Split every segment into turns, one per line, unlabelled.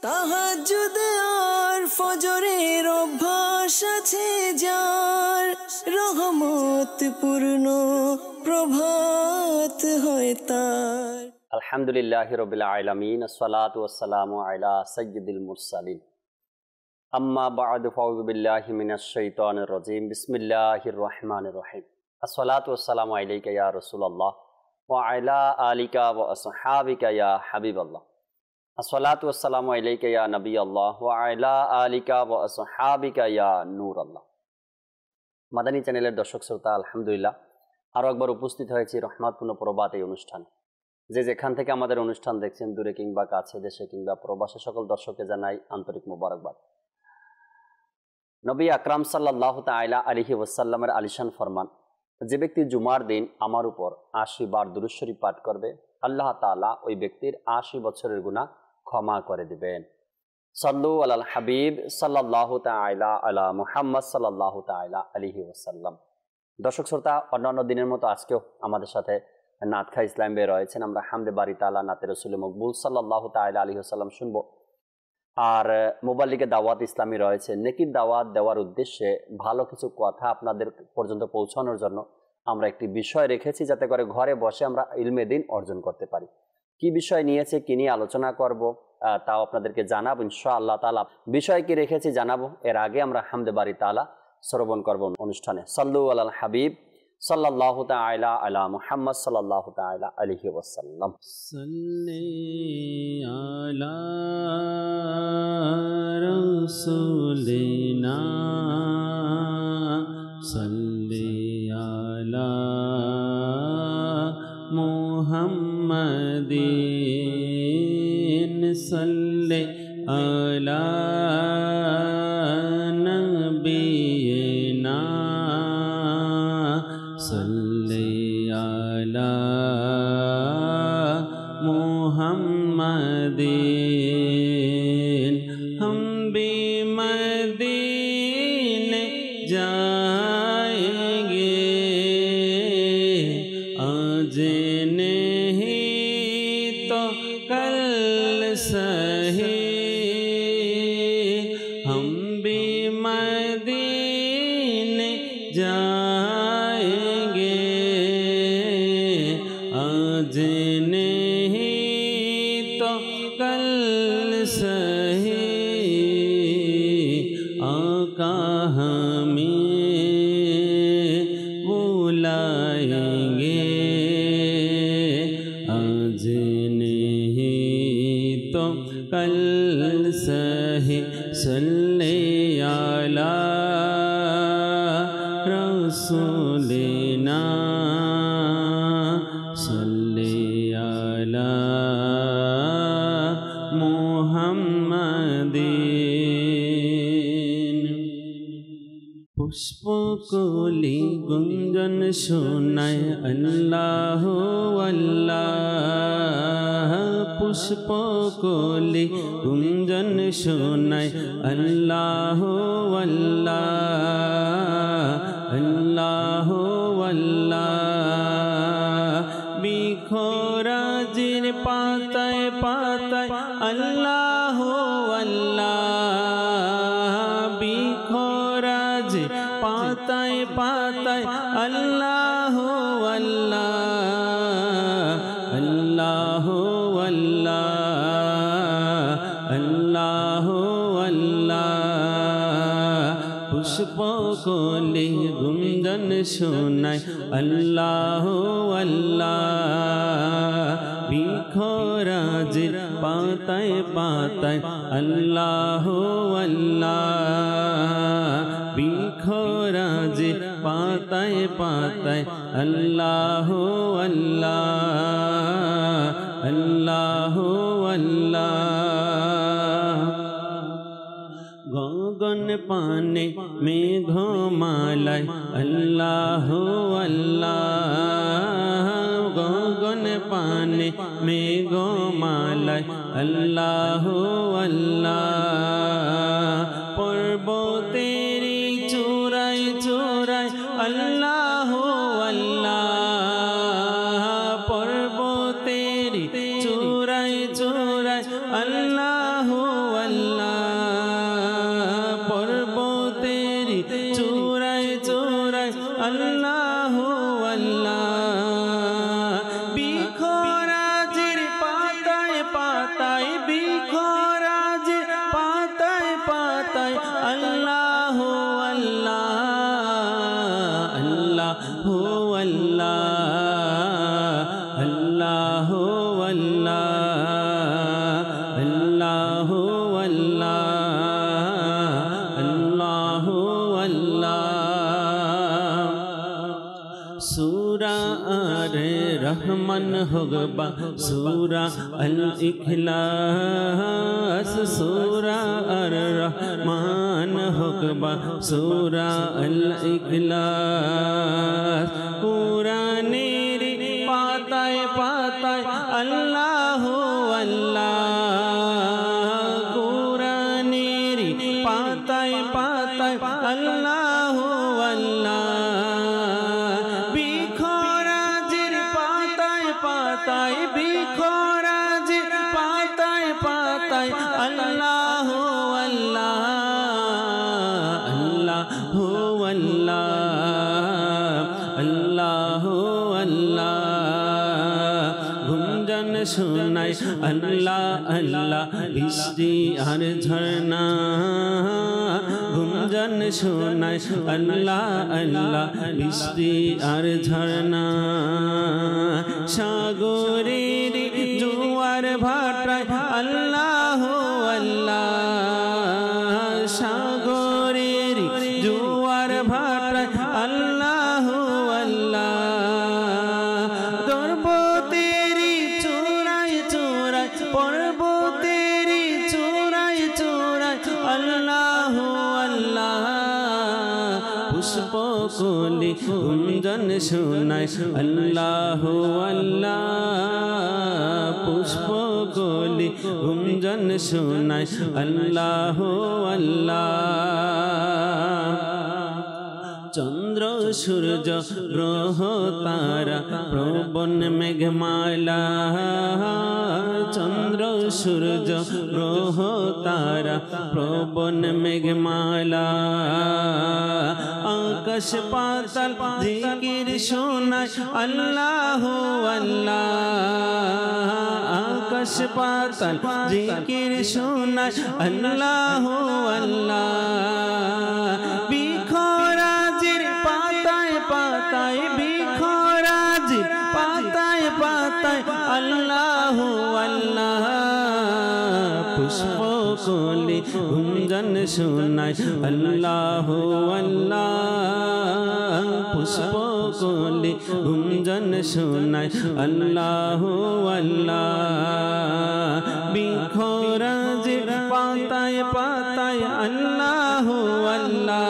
তাহাজ্জুদ আর ফজরের অভ্যাস আছে যার, রহমত পূর্ণ প্রভাত হয় তার।
আলহামদুলিল্লাহি রাব্বিল আলামিন, আসসালাতু ওয়াসসালামু আলা সাইয়্যিদিল মুরসালিন। আম্মা বা'দু, ফাউযু বিল্লাহি মিনাশ শাইতানির রাজীম। বিসমিল্লাহির রহমানির রহিম। আসসালাতু ওয়াসসালামু আলাইকা ইয়া রাসূলুল্লাহ ওয়া আলা আলিকা ওয়া আসহাবিকা ইয়া হাবিবাল্লাহ। আসসালাতু ওয়াসসালামু আলাইকা ইয়া নবিয়াল্লাহ ওয়া আলা আলিকা ওয়া আসহাবিকা ইয়া নূরাল্লাহ। মাদানী চ্যানেলের দর্শক শ্রোতা, আলহামদুলিল্লাহ আরও একবার উপস্থিত হয়েছি রহমতপূর্ণ প্রভাত এই অনুষ্ঠানে। যে যেখান থেকে আমাদের অনুষ্ঠান দেখছেন, দূরে কিংবা কাছে, দেশে কিংবা প্রবাসে, সকল দর্শককে জানাই আন্তরিক মোবারকবাদ। নবী আকরাম সাল্লাল্লাহু তাআলা আলাইহি ওয়াসাল্লামের আলিশান ফরমান, যে ব্যক্তি জুমার দিন আমার উপর ৮০ বার দুরূদ শরীফ পাঠ করবে, আল্লাহ তাআলা ওই ব্যক্তির ৮০ বছরের গুনাহ ক্ষমা করে দিবেন। সাল্লু আলাল হাবিব সাল্লাল্লাহু তাআলা আলা মুহাম্মদ সাল্লাল্লাহু তাআলা আলাইহি ওয়াসাল্লাম। দর্শক শ্রোতা, অন্যান্য দিনের মতো আজকেও আমাদের সাথে নাতখা ইসলাম বে রয়েছেন। আমরা হামদে বারি তাআলা নাতে রসুল মকবুল সাল্লাল্লাহু তাআলা আলাইহি ওয়াসাল্লাম শুনবো। আর মোবাল্লিগে দাওয়াত ইসলামী রয়েছে। নেকির দাওয়াত দেওয়ার উদ্দেশ্যে ভালো কিছু কথা আপনাদের পর্যন্ত পৌঁছানোর জন্য আমরা একটি বিষয় রেখেছি, যাতে করে ঘরে বসে আমরা ইলমে দিন অর্জন করতে পারি। কি বিষয় নিয়েছে, কি নিয়ে আলোচনা করব, তাও আপনাদেরকে জানাবো ইনশাআল্লাহ তাআলা। বিষয় কি রেখেছি জানাবো, এর আগে আমরা হামদে বারি তাআলা শ্রবণ করব অনুষ্ঠানে। সাল্লু আলাল হাবিব সাল্লাল্লাহু তাআলা আলা মুহাম্মদ সাল্লাল্লাহু তাআলা আলাইহি ওয়াসাল্লাম।
সাল্লি আলা রাসূলিনা, সাল্লি আলা মুহাম্মাদিন, সাল্লি আলা নবিয়িনা, সাল্লি আলা মুহাম্মাদিন। हम भी मदीने जाएंगे, आज नहीं तो कल सही, हम भी मदीने जाएंगे, आज नहीं तो कल सही, आका हमें बुलाएंगे, आज नहीं तो कल सही। सल्ले अला रसूलिना, सल्ले अला মুহাম্মাদিন। পুষ্পকলি গুঞ্জন শোনায় আল্লাহ আল্লাহ, পুষ্পকলি গুঞ্জন শোনায় আল্লাহ আল্লাহ, আল্লাহ আল্লাহ। বিখরাজির পাতায় পাতায় আল্লাহ আল্লাহ, বিখরাজ পাতায় পাতায় আল্লাহ আল্লাহ, আল্লাহ আল্লাহ, আল্লাহ আল্লাহ। পুষ্পকলি গুঞ্জন শোনায় আল্লাহ আল্লাহ, বিখরাজের পাতায় পাতায় আল্লাহ আল্লাহ, বিখরাজের পাতায় পাতায় আল্লাহ আল্লাহ, আল্লাহ আল্লাহ। গগন পানে মেঘমালায় আল্লাহ আল্লাহ, গগন পানে মেঘমালায় আল্লাহ আল্লাহ। পর্বতেরি চূড়ায় চূড়ায় আল্লাহ আল্লাহ, পর্বতেরি চূড়ায় চূড়ায় আল্লাহ আল্লাহ আল্লাহ আল্লাহ সূরা আর রহমান হোগবা সূরা আল ইখলাস সূরা আর রহমান হোগবা সূরা আল ইখলাস কুরআনের পাতায় পাতায় আল্লাহ আল্লাহ কুরআনের পাতায় পাতায় আল্লাহ আল্লাহ বিখরাজের পাতায় পাতায় বিখরাজের পাতায় পাতায় আল্লাহ আল্লাহ আল্লাহ আল্লাহ আল্লাহ গুঞ্জন শোনায় আল্লাহ আল্লাহ বৃষ্টি আর ঝর্ণা গুঞ্জন শোনায় আল্লাহ আল্লাহ বৃষ্টি আর ঝর্ণা সাগরের জোয়ার ভাটায় আল্লাহ আল্লাহ সাগরের জোয়ার ভাটায় আল্লাহ আল্লাহ পর্বতেরি চূড়ায় চূড়ায় পর্বতেরি চূড়ায় চূড়ায় আল্লাহ আল্লাহ পুষ্প কলি গুঞ্জন শোনায় আল্লাহ আল্লাহ পুষ্প কলি গুঞ্জন শোনায় আল্লাহ আল্লাহ চন্দ্র সূর্য গ্রহ তারা প্রবন মেঘমালা চন্দ্র সূর্য গ্রহ তারা প্রবন মেঘমালা আকাশ পাতাল জিকির শোনায় আল্লাহ আল্লাহ আকাশ পাতাল জিকির শোনায় আল্লাহ আল্লাহ বিখরাজের পাতায় পাতায় বিখরাজের পাতায় পাতায় আল্লাহ আল্লাহ পুষ্প কলি গুঞ্জন শোনায় আল্লাহ আল্লাহ পুষ্প কলি গুঞ্জন শোনায় আল্লাহ আল্লাহ বিখরাজের পাতায় পাতায় আল্লাহ আল্লাহ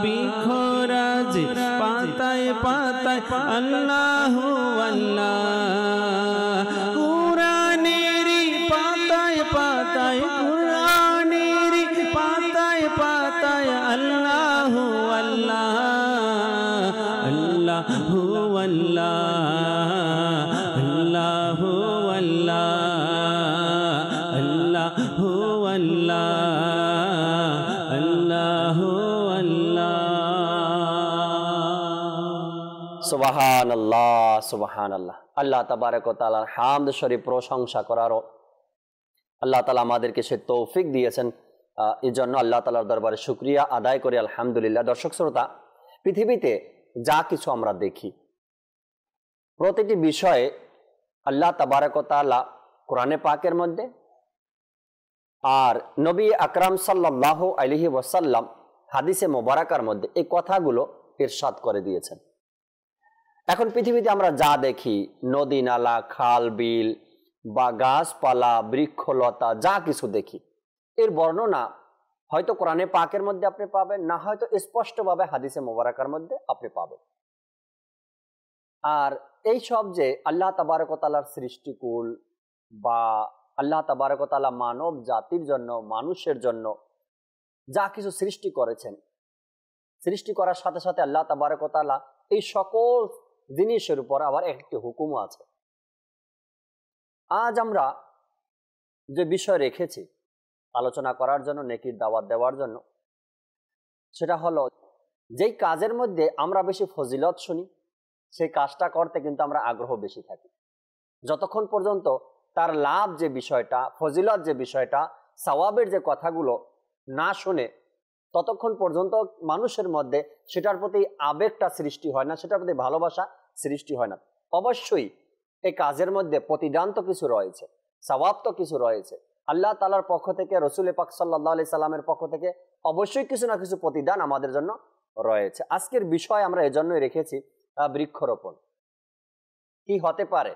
বিখরাজের পাতায় পাতায় আল্লাহ আল্লাহ কুরআনের পাতায় পাতায় কুরআনের পাতায় পাতায় আল্লাহ আল্লাহ আল্লাহ আল্লাহ আল্লাহ আল্লাহ আল্লাহ
সুবহানাল্লাহ সুবহানাল্লাহ। আল্লাহ তাবারক ওয়া তাআলার হামদ শরীফ প্রশংসা করারও আল্লাহ তাআলা আমাদেরকে সে তৌফিক দিয়েছেন, এই জন্য আল্লাহ তাআলার দরবারে শুকরিয়া আদায় করি আলহামদুলিল্লাহ। দর্শক শ্রোতা, পৃথিবীতে যা কিছু আমরা দেখি প্রতিটি বিষয়ে আল্লাহ তাবারক ওয়া তাআলা কোরআনে পাকের মধ্যে আর নবী আকরাম সাল্লাল্লাহু আলাইহি ওয়াসাল্লাম হাদিসে মোবারকার মধ্যে এই কথাগুলো ইরশাদ করে দিয়েছেন। এখন পৃথিবীতে আমরা যা দেখি, নদী নালা, খাল বিল বা গাছপালা, বৃক্ষলতা, যা কিছু দেখি, এর বর্ণনা হয়তো কোরআনে পাকের মধ্যে আপনি পাবেন, না হয়তো স্পষ্টভাবে হাদিসে মোবারকার মধ্যে আপনি পাবেন। আর এই সব যে আল্লাহ তাবারক ওয়া তাআলার সৃষ্টিকুল বা আল্লাহ তাবারক ওয়া তাআলা মানব জাতির জন্য, মানুষের জন্য যা কিছু সৃষ্টি করেছেন, সৃষ্টি করার সাথে সাথে আল্লাহ তাবারক ওয়া তাআলা এই সকল জিনিসের উপর আবার একটি হুকুমও আছে। আজ আমরা যে বিষয় রেখেছি আলোচনা করার জন্য, নেকির দাওয়াত দেওয়ার জন্য, সেটা হলো যেই কাজের মধ্যে আমরা বেশি ফজিলত শুনি সেই কাজটা করতে কিন্তু আমরা আগ্রহ বেশি থাকি। যতক্ষণ পর্যন্ত তার লাভ যে বিষয়টা, ফজিলত যে বিষয়টা, সওয়াবের যে কথাগুলো না শুনে, ততক্ষণ পর্যন্ত মানুষের মধ্যে সেটার প্রতি আবেগটা সৃষ্টি হয় না, সেটার প্রতি ভালোবাসা সৃষ্টি হয় না। অবশ্যই এই কাজের মধ্যে প্রতিদান তো কিছু রয়েছে, সওয়াব তো কিছু রয়েছে, আল্লাহ তাআলার পক্ষ থেকে, রসুল পাক সাল্লাল্লাহু আলাইহি সাল্লামের পক্ষ থেকে অবশ্যই কিছু না কিছু প্রতিদান আমাদের জন্য রয়েছে। আজকের বিষয় আমরা এজন্যই রেখেছি বৃক্ষরোপণ কি হতে পারে,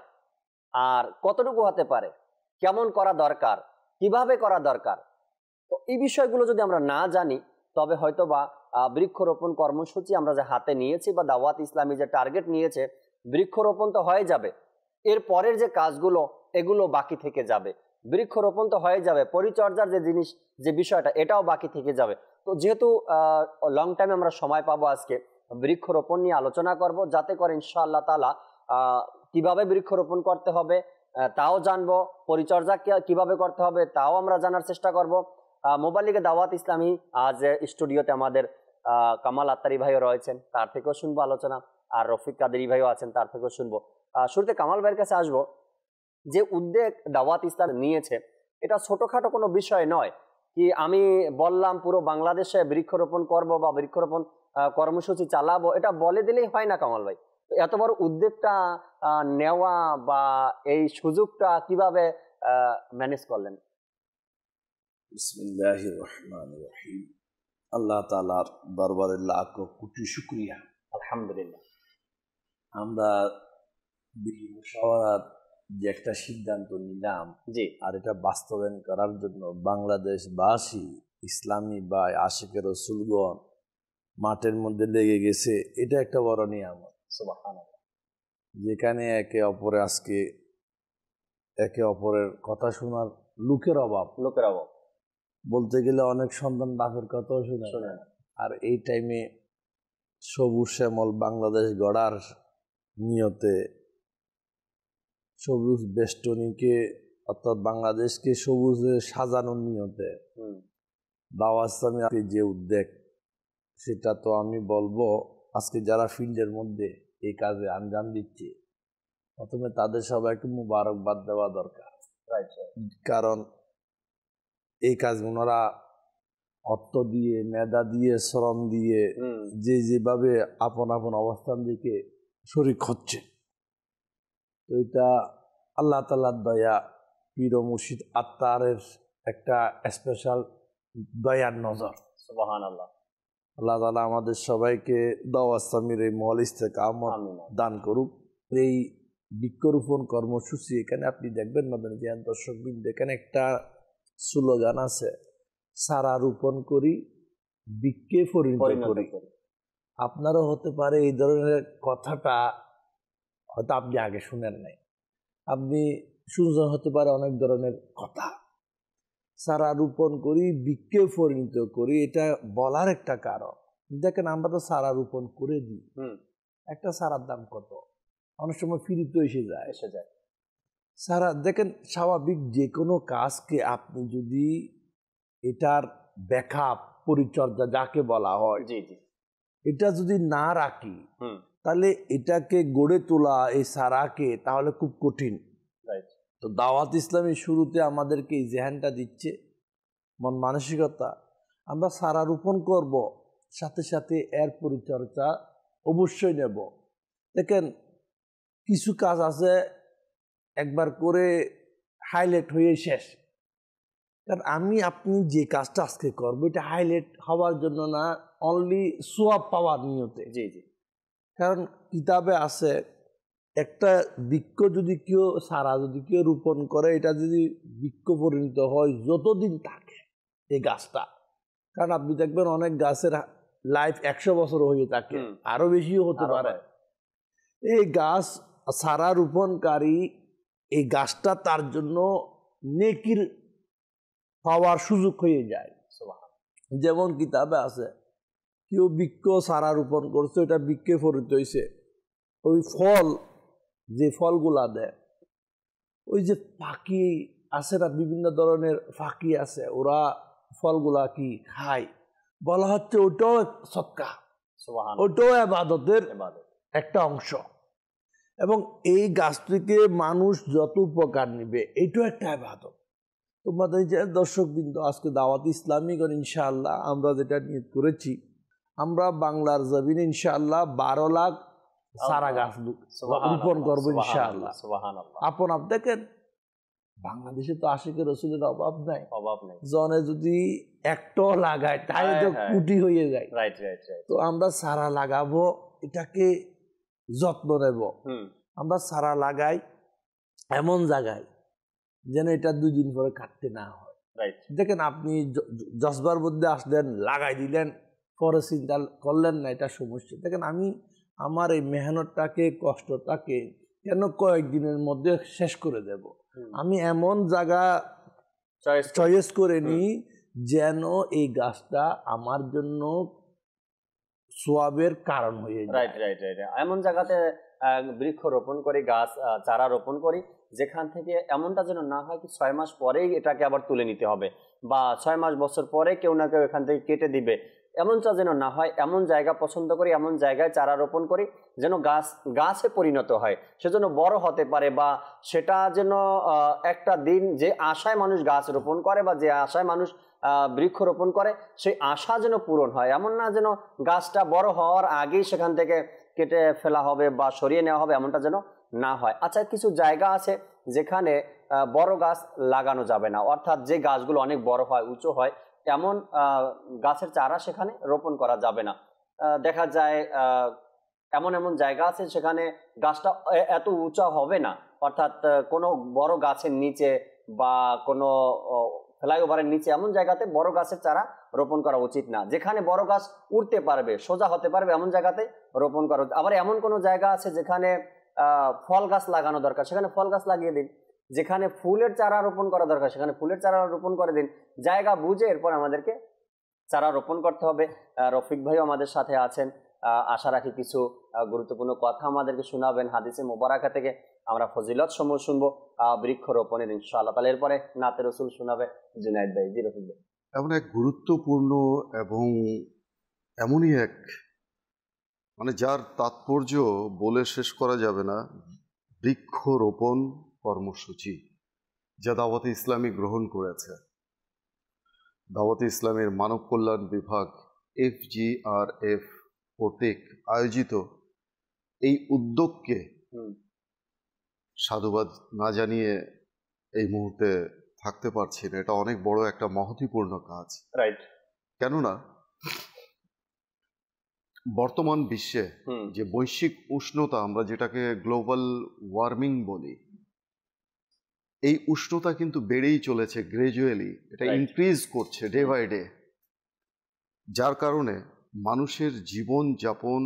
আর কতটুকু হতে পারে, কেমন করা দরকার, কিভাবে করা দরকার। তো এই বিষয়গুলো যদি আমরা না জানি, তবে হয়তোবা বৃক্ষরোপণ কর্মসূচি আমরা যে হাতে নিয়েছি বা দাওয়াত ইসলামী যে টার্গেট নিয়েছে, বৃক্ষরোপণ তো হয়ে যাবে, এর পরের যে কাজগুলো এগুলো বাকি থেকে যাবে। বৃক্ষরোপণ তো হয়ে যাবে, পরিচর্যার যে জিনিস, যে বিষয়টা, এটাও বাকি থেকে যাবে। তো যেহেতু লং টাইম আমরা সময় পাবো, আজকে বৃক্ষরোপণ নিয়ে আলোচনা করব, যাতে করে ইনশাআল্লাহ তাআলা কিভাবে বৃক্ষরোপণ করতে হবে তাও জানবো, পরিচর্যা কিভাবে করতে হবে তাও আমরা জানার চেষ্টা করব। মোবাইল লিগে দাওয়াত ইসলামী আজ স্টুডিওতে আমাদের কামাল আত্তারি ভাইও রয়েছেন, তার থেকেও শুনবো আলোচনা, আর রফিক কাদেরি ভাইও আছেন, তার থেকেও শুনবো। শুরুতে কামাল ভাইয়ের কাছে আসবো। যে উদ্যোগ দাওয়াত ইসলাম নিয়েছে, এটা ছোটখাটো কোনো বিষয় নয় কি আমি বললাম পুরো বাংলাদেশে বৃক্ষরোপণ করব বা বৃক্ষরোপণ কর্মসূচি চালাবো, এটা বলে দিলেই হয় না কামাল ভাই। এত বড় উদ্যোগটা নেওয়া বা এই সুযোগটা কিভাবে ম্যানেজ করলেন?
বিসমিল্লাহির রহমানির রহিম। আল্লাহ তাআলার দরবারে লাখ কোটি শুকরিয়া,
আলহামদুলিল্লাহ।
আমরা মুশাওয়ারাত যে একটা সিদ্ধান্ত নিলাম,
জি,
আর এটা বাস্তবায়ন করার জন্য বাংলাদেশবাসী, ইসলামী বা আশিকের রাসূলগণ মাঠের মধ্যে লেগে গেছে, এটা একটা বড় নিয়ামত।
সুবহানাল্লাহ।
যেখানে একে অপরের কথা শোনার লোকের অভাব, বলতে গেলে অনেক সন্তান বাপের কথাও শুনে না। আর এই টাইমে সবুজ শ্যামল বাংলাদেশ গড়ার নিয়তে, সবুজ বেষ্টনীকে অর্থাৎ বাংলাদেশকে সবুজে সাজানোর নিয়তে দাওয়াত ইসলামী যে উদ্যোগ, সেটা তো আমি বলবো আজকে যারা ফিল্ডের মধ্যে এই কাজে আঞ্জাম দিচ্ছে, প্রথমে তাদের সবাইকে মুবারকবাদ দেওয়া দরকার। কারণ এই কাজ ওনারা অর্থ দিয়ে, মেধা দিয়ে, শ্রম দিয়ে, যেভাবে আপন আপন অবস্থান দিকে শরীক হচ্ছে, তো এটা আল্লাহ তাআলার দয়া, পীর ও মুর্শিদ আত্মারের একটা স্পেশাল দয়ার নজর।
সুবহানাল্লাহ।
আল্লাহ তাআলা আমাদের সবাইকে দাওয়াত ইসলামীর এই মহল ইস্তেকামত দান করুক। এই বৃক্ষরোপণ কর্মসূচি, এখানে আপনি দেখবেন মাদানী জান দর্শকবৃন্দ, এখানে একটা স্লোগান আছে, সারা রোপণ করি, বৃক্ষে পরিণত করি। আপনারও হতে পারে এই ধরনের কথাটা হয়তো আপনি আগে শুনেন নাই, আপনি শুনছেন হতে পারে অনেক ধরনের কথা। সারা রোপণ করি, বৃক্ষে পরিণত করি, এটা বলার একটা কারণ। দেখেন আমরা তো সারা রোপণ করে দিই, একটা সারার দাম কত, অনেক সময় ফ্রিতে এসে যায়। সারা দেখেন, স্বাভাবিক যে কোনো কাজকে আপনি যদি এটার ব্যাখ্যা, পরিচর্যা যাকে বলা হয়, এটা যদি না রাখি, তাহলে এটাকে গড়ে তোলা এই সারাকে তাহলে খুব কঠিন। তো দাওয়াত ইসলামী শুরুতে আমাদেরকে এই জেহানটা দিচ্ছে, মন মানসিকতা, আমরা সারা রোপণ করব, সাথে সাথে এর পরিচর্যা অবশ্যই নেব। দেখেন কিছু কাজ আছে একবার করে হাইলাইট হয়ে শেষ, কারণ আপনি যে কাজটা আজকে করবো এটা হাইলাইট হওয়ার জন্য না, অনলি সোয়াব পাওয়ার নিয়তে। কারণ কিতাবে আছে, একটা বৃক্ষ যদি কেউ সারা যদি কেউ রোপণ করে, এটা যদি বৃক্ষ পরিণত হয়, যতদিন থাকে এই গাছটা, কারণ আপনি দেখবেন অনেক গাছের লাইফ 100 বছর হয়ে থাকে, আরো বেশিও হতে পারে। এই গাছ সারা রোপণকারী, এই গাছটা তার জন্য নেকির পাওয়ার সুযোগ হয়ে যায়। যেমন কিতাবে আছে, কেউ বৃক্ষ সারা রোপণ করছে, ওটা বৃক্ষে পরিণত হয়েছে, ওই ফল যে ফলগুলা দেয়, ওই যে পাখি আছে না, বিভিন্ন ধরনের পাখি আছে, ওরা ফলগুলা কি খায়, বলা হচ্ছে ওটাও সদকা, ওটাও ইবাদতের একটা অংশ। এবং এই গাছ থেকে মানুষ যত উপকার নিবে, এটাও একটা ইবাদত। তোমাদের যে দর্শকবৃন্দ, আজকে দাওয়াত ইসলামিক ইনশাআল্লাহ আমরা যেটা নিয়ত করেছি, আমরা বাংলার জমিনে ইনশাআল্লাহ 12 লাখ সারা গাছ রোপণ করবো ইনশাআল্লাহ। আপনি দেখেন বাংলাদেশে তো আশিকের রসুলের অভাব নাই,
অভাব নেই।
জনে যদি একটাও লাগায় তাহলে তো
হ্যাঁ।
কোটি হয়ে যায়।
Right right right.
তো আমরা সারা লাগাবো, এটাকে যত্ন নেব। আমরা সারা লাগাই এমন জায়গায় যেন এটা 2 দিন পরে কাটতে না হয়।
রাইট।
দেখেন আপনি জজবার মধ্যে আসলেন, লাগাই দিলেন, পরে চিন্তা করলেন না, এটা সমস্যা। দেখেন আমি আমার এই মেহনতটাকে, কষ্টটাকে কেন কয়েকদিনের মধ্যে শেষ করে দেব? আমি এমন জায়গা চয়েস করে নিই যেন এই গাছটা আমার জন্য সোয়াবের কারণ হয়ে যায়।
Right right right. এমন জায়গাতে বৃক্ষ রোপণ করি, গাছ চারা রোপণ করি যেখান থেকে এমনটা যেন না হয় কি 6 মাস পরেই এটাকে আবার তুলে নিতে হবে, বা 6 মাস বছর পরে কেউ না কেউ এখান থেকে কেটে দিবে, এমনটা যেন না হয়। এমন জায়গা পছন্দ করি, এমন জায়গায় চারা রোপণ করি যেন গাছে পরিণত হয়, সেজন্য বড় হতে পারে, বা সেটা যেন একটা দিন যে আশায় মানুষ গাছ রোপণ করে বা যে আশায় মানুষ বৃক্ষ রোপণ করে সেই আশা যেন পূরণ হয়। এমন না যেন গাছটা বড় হওয়ার আগেই সেখান থেকে কেটে ফেলা হবে বা সরিয়ে নেওয়া হবে, এমনটা যেন না হয়। আচ্ছা, কিছু জায়গা আছে যেখানে বড় গাছ লাগানো যাবে না, অর্থাৎ যে গাছগুলো অনেক বড় হয়, উঁচু হয়, এমন গাছের চারা সেখানে রোপণ করা যাবে না। দেখা যায় এমন এমন জায়গা আছে সেখানে গাছটা এত উঁচা হবে না, অর্থাৎ কোনো বড় গাছের নিচে বা কোনো ফ্লাইওভারের নিচে এমন জায়গাতে বড় গাছের চারা রোপণ করা উচিত না। যেখানে বড় গাছ উঠতে পারবে, সোজা হতে পারবে, এমন জায়গাতে রোপণ করা। আবার এমন কোনো জায়গা আছে যেখানে ফল গাছ লাগানো দরকার, সেখানে ফল গাছ লাগিয়ে দিন। যেখানে ফুলের চারা রোপণ করা দরকার সেখানে ফুলের চারা রোপণ করে দিন। জায়গা বুঝে এরপর আমাদেরকে চারা রোপণ করতে হবে। রফিক ভাইও আমাদের সাথে আছেন, আশা রাখি কিছু গুরুত্বপূর্ণ কথা আমাদেরকে শোনাবেন হাদিসে মোবারকা থেকে। আমরা ফজিলত সমূহ শুনবো বৃক্ষরোপণের ইনশাআল্লাহ। তাহলে এরপরে নাতে রসুল শোনাবে জুনায়েদ ভাই। জি রফিক ভাই।
এমন এক গুরুত্বপূর্ণ এবং এমনই এক যার তাৎপর্য বলে শেষ করা যাবে না বৃক্ষরোপণ কর্মসূচি যা দাওয়াতে ইসলামী গ্রহণ করেছে। দাওয়াতে ইসলামের মানব কল্যাণ বিভাগ FGRF কর্তৃক আয়োজিত এই উদ্যোগকে সাধুবাদ না জানিয়ে এই মুহূর্তে থাকতে পারছি না। এটা অনেক বড় একটা মহতীপূর্ণ কাজ।
রাইট।
কেননা বর্তমান বিশ্বে যে বৈশ্বিক উষ্ণতা, আমরা যেটাকে গ্লোবাল ওয়ার্মিং বলি, এই উষ্ণতা কিন্তু বেড়েই চলেছে গ্রাজুয়ালি, এটা ইনক্রিজ করছে ডে বাই ডে, যার কারণে মানুষের জীবন যাপন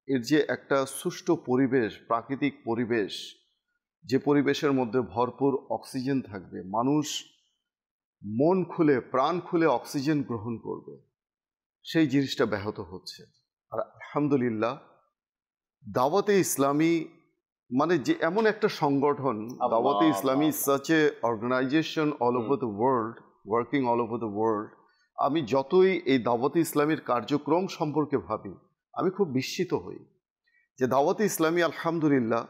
এর যে একটা সুষ্ঠু পরিবেশ, প্রাকৃতিক পরিবেশ, যে পরিবেশের মধ্যে ভরপুর অক্সিজেন থাকবে, মানুষ মন খুলে প্রাণ খুলে অক্সিজেন গ্রহণ করবে, সেই জিনিসটা ব্যাহত হচ্ছে। আর আলহামদুলিল্লাহ দাওয়াতে ইসলামী যে এমন একটা সংগঠন, Dawate Islami such a organisation all over the world, working all over the world. আমি যতই এই দাওয়াতে ইসলামীর কার্যক্রম সম্পর্কে ভাবি আমি খুব বিস্মিত হই যে দাওয়াতে ইসলামী আলহামদুলিল্লাহ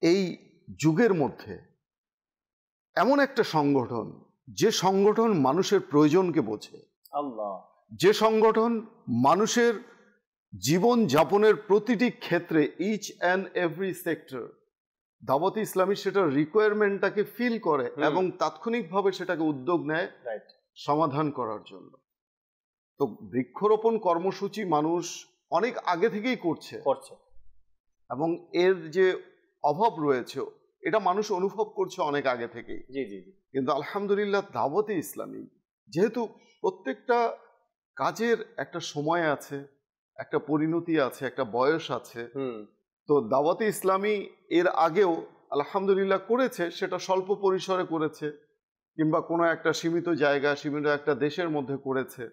এই যুগের মধ্যে এমন একটা সংগঠন, যে সংগঠন মানুষের প্রয়োজনকে বোঝে, যে সংগঠন মানুষের জীবন যাপনের প্রতিটি ক্ষেত্রে ইচ অ্যান্ড এভরি সেক্টর দাওয়াতে ইসলামী সেটার রিকোয়ারমেন্টটাকে ফিল করে এবং তাৎক্ষণিকভাবে সেটাকে উদ্যোগ নেয় সমাধান করার জন্য। তো বৃক্ষরোপণ কর্মসূচি মানুষ অনেক আগে থেকেই করছে এবং এর যে অভাব রয়েছে এটা মানুষ অনুভব করছে অনেক আগে থেকেই। কিন্তু আলহামদুলিল্লাহ দাওয়াতে ইসলামী যেহেতু প্রত্যেকটা কাজের একটা সময় আছে, একটা পরিণতি আছে, একটা বয়স আছে, তো দাওয়াতে ইসলামী এর আগেও আলহামদুলিল্লাহ করেছে, সেটা স্বল্প পরিসরে করেছে কিংবা কোনো একটা সীমিত জায়গা, সীমিত একটা দেশের মধ্যে করেছে।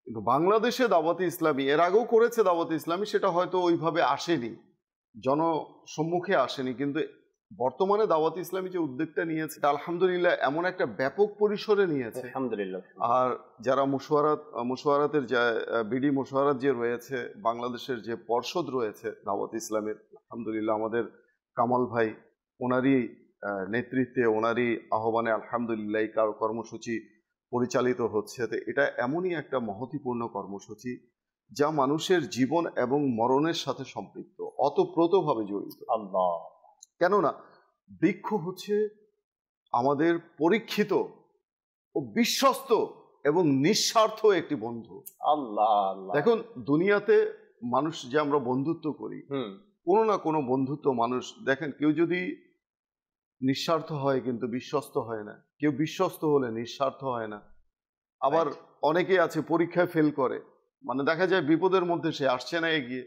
কিন্তু বাংলাদেশে দাওয়াতে ইসলামী এর আগেও করেছে দাওয়াতে ইসলামী, সেটা হয়তো ওইভাবে আসেনি, জনসম্মুখে আসেনি। কিন্তু বর্তমানে দাওয়াতে ইসলামী যে উদ্যোগটা নিয়েছে আলহামদুলিল্লাহ এমন একটা ব্যাপক পরিসরে নিয়েছে
আলহামদুলিল্লাহ। আর
যারা মুশওয়ারাতের বিডি মুশওয়ারাত যে রয়েছে, বাংলাদেশের যে পর্ষদ রয়েছে দাওয়াতে ইসলামের, আলহামদুলিল্লাহ আমাদের কামাল ভাই, ওনারই নেতৃত্বে, ওনারই আহ্বানে আলহামদুলিল্লাহ এই কর্মসূচি পরিচালিত হচ্ছে। তো এটা এমনই একটা মহতীপূর্ণ কর্মসূচি যা মানুষের জীবন এবং মরণের সাথে সম্পৃক্ত, অতপ্রতভাবে জড়িত।
আল্লাহ।
কেননা বৃক্ষ হচ্ছে আমাদের পরীক্ষিত ও বিশ্বস্ত এবং নিঃস্বার্থ একটি বন্ধু।
আল্লাহ আল্লাহ।
দেখুন, দুনিয়াতে মানুষ যে আমরা বন্ধুত্ব করি, কোনো না কোনো বন্ধুত্ব মানুষ, দেখেন, কেউ যদি নিঃস্বার্থ হয় কিন্তু বিশ্বস্ত হয় না, কেউ বিশ্বস্ত হলে নিঃস্বার্থ হয় না। আবার অনেকে আছে পরীক্ষায় ফেল করে, মানে দেখা যায় বিপদের মধ্যে সে আসছে না এগিয়ে।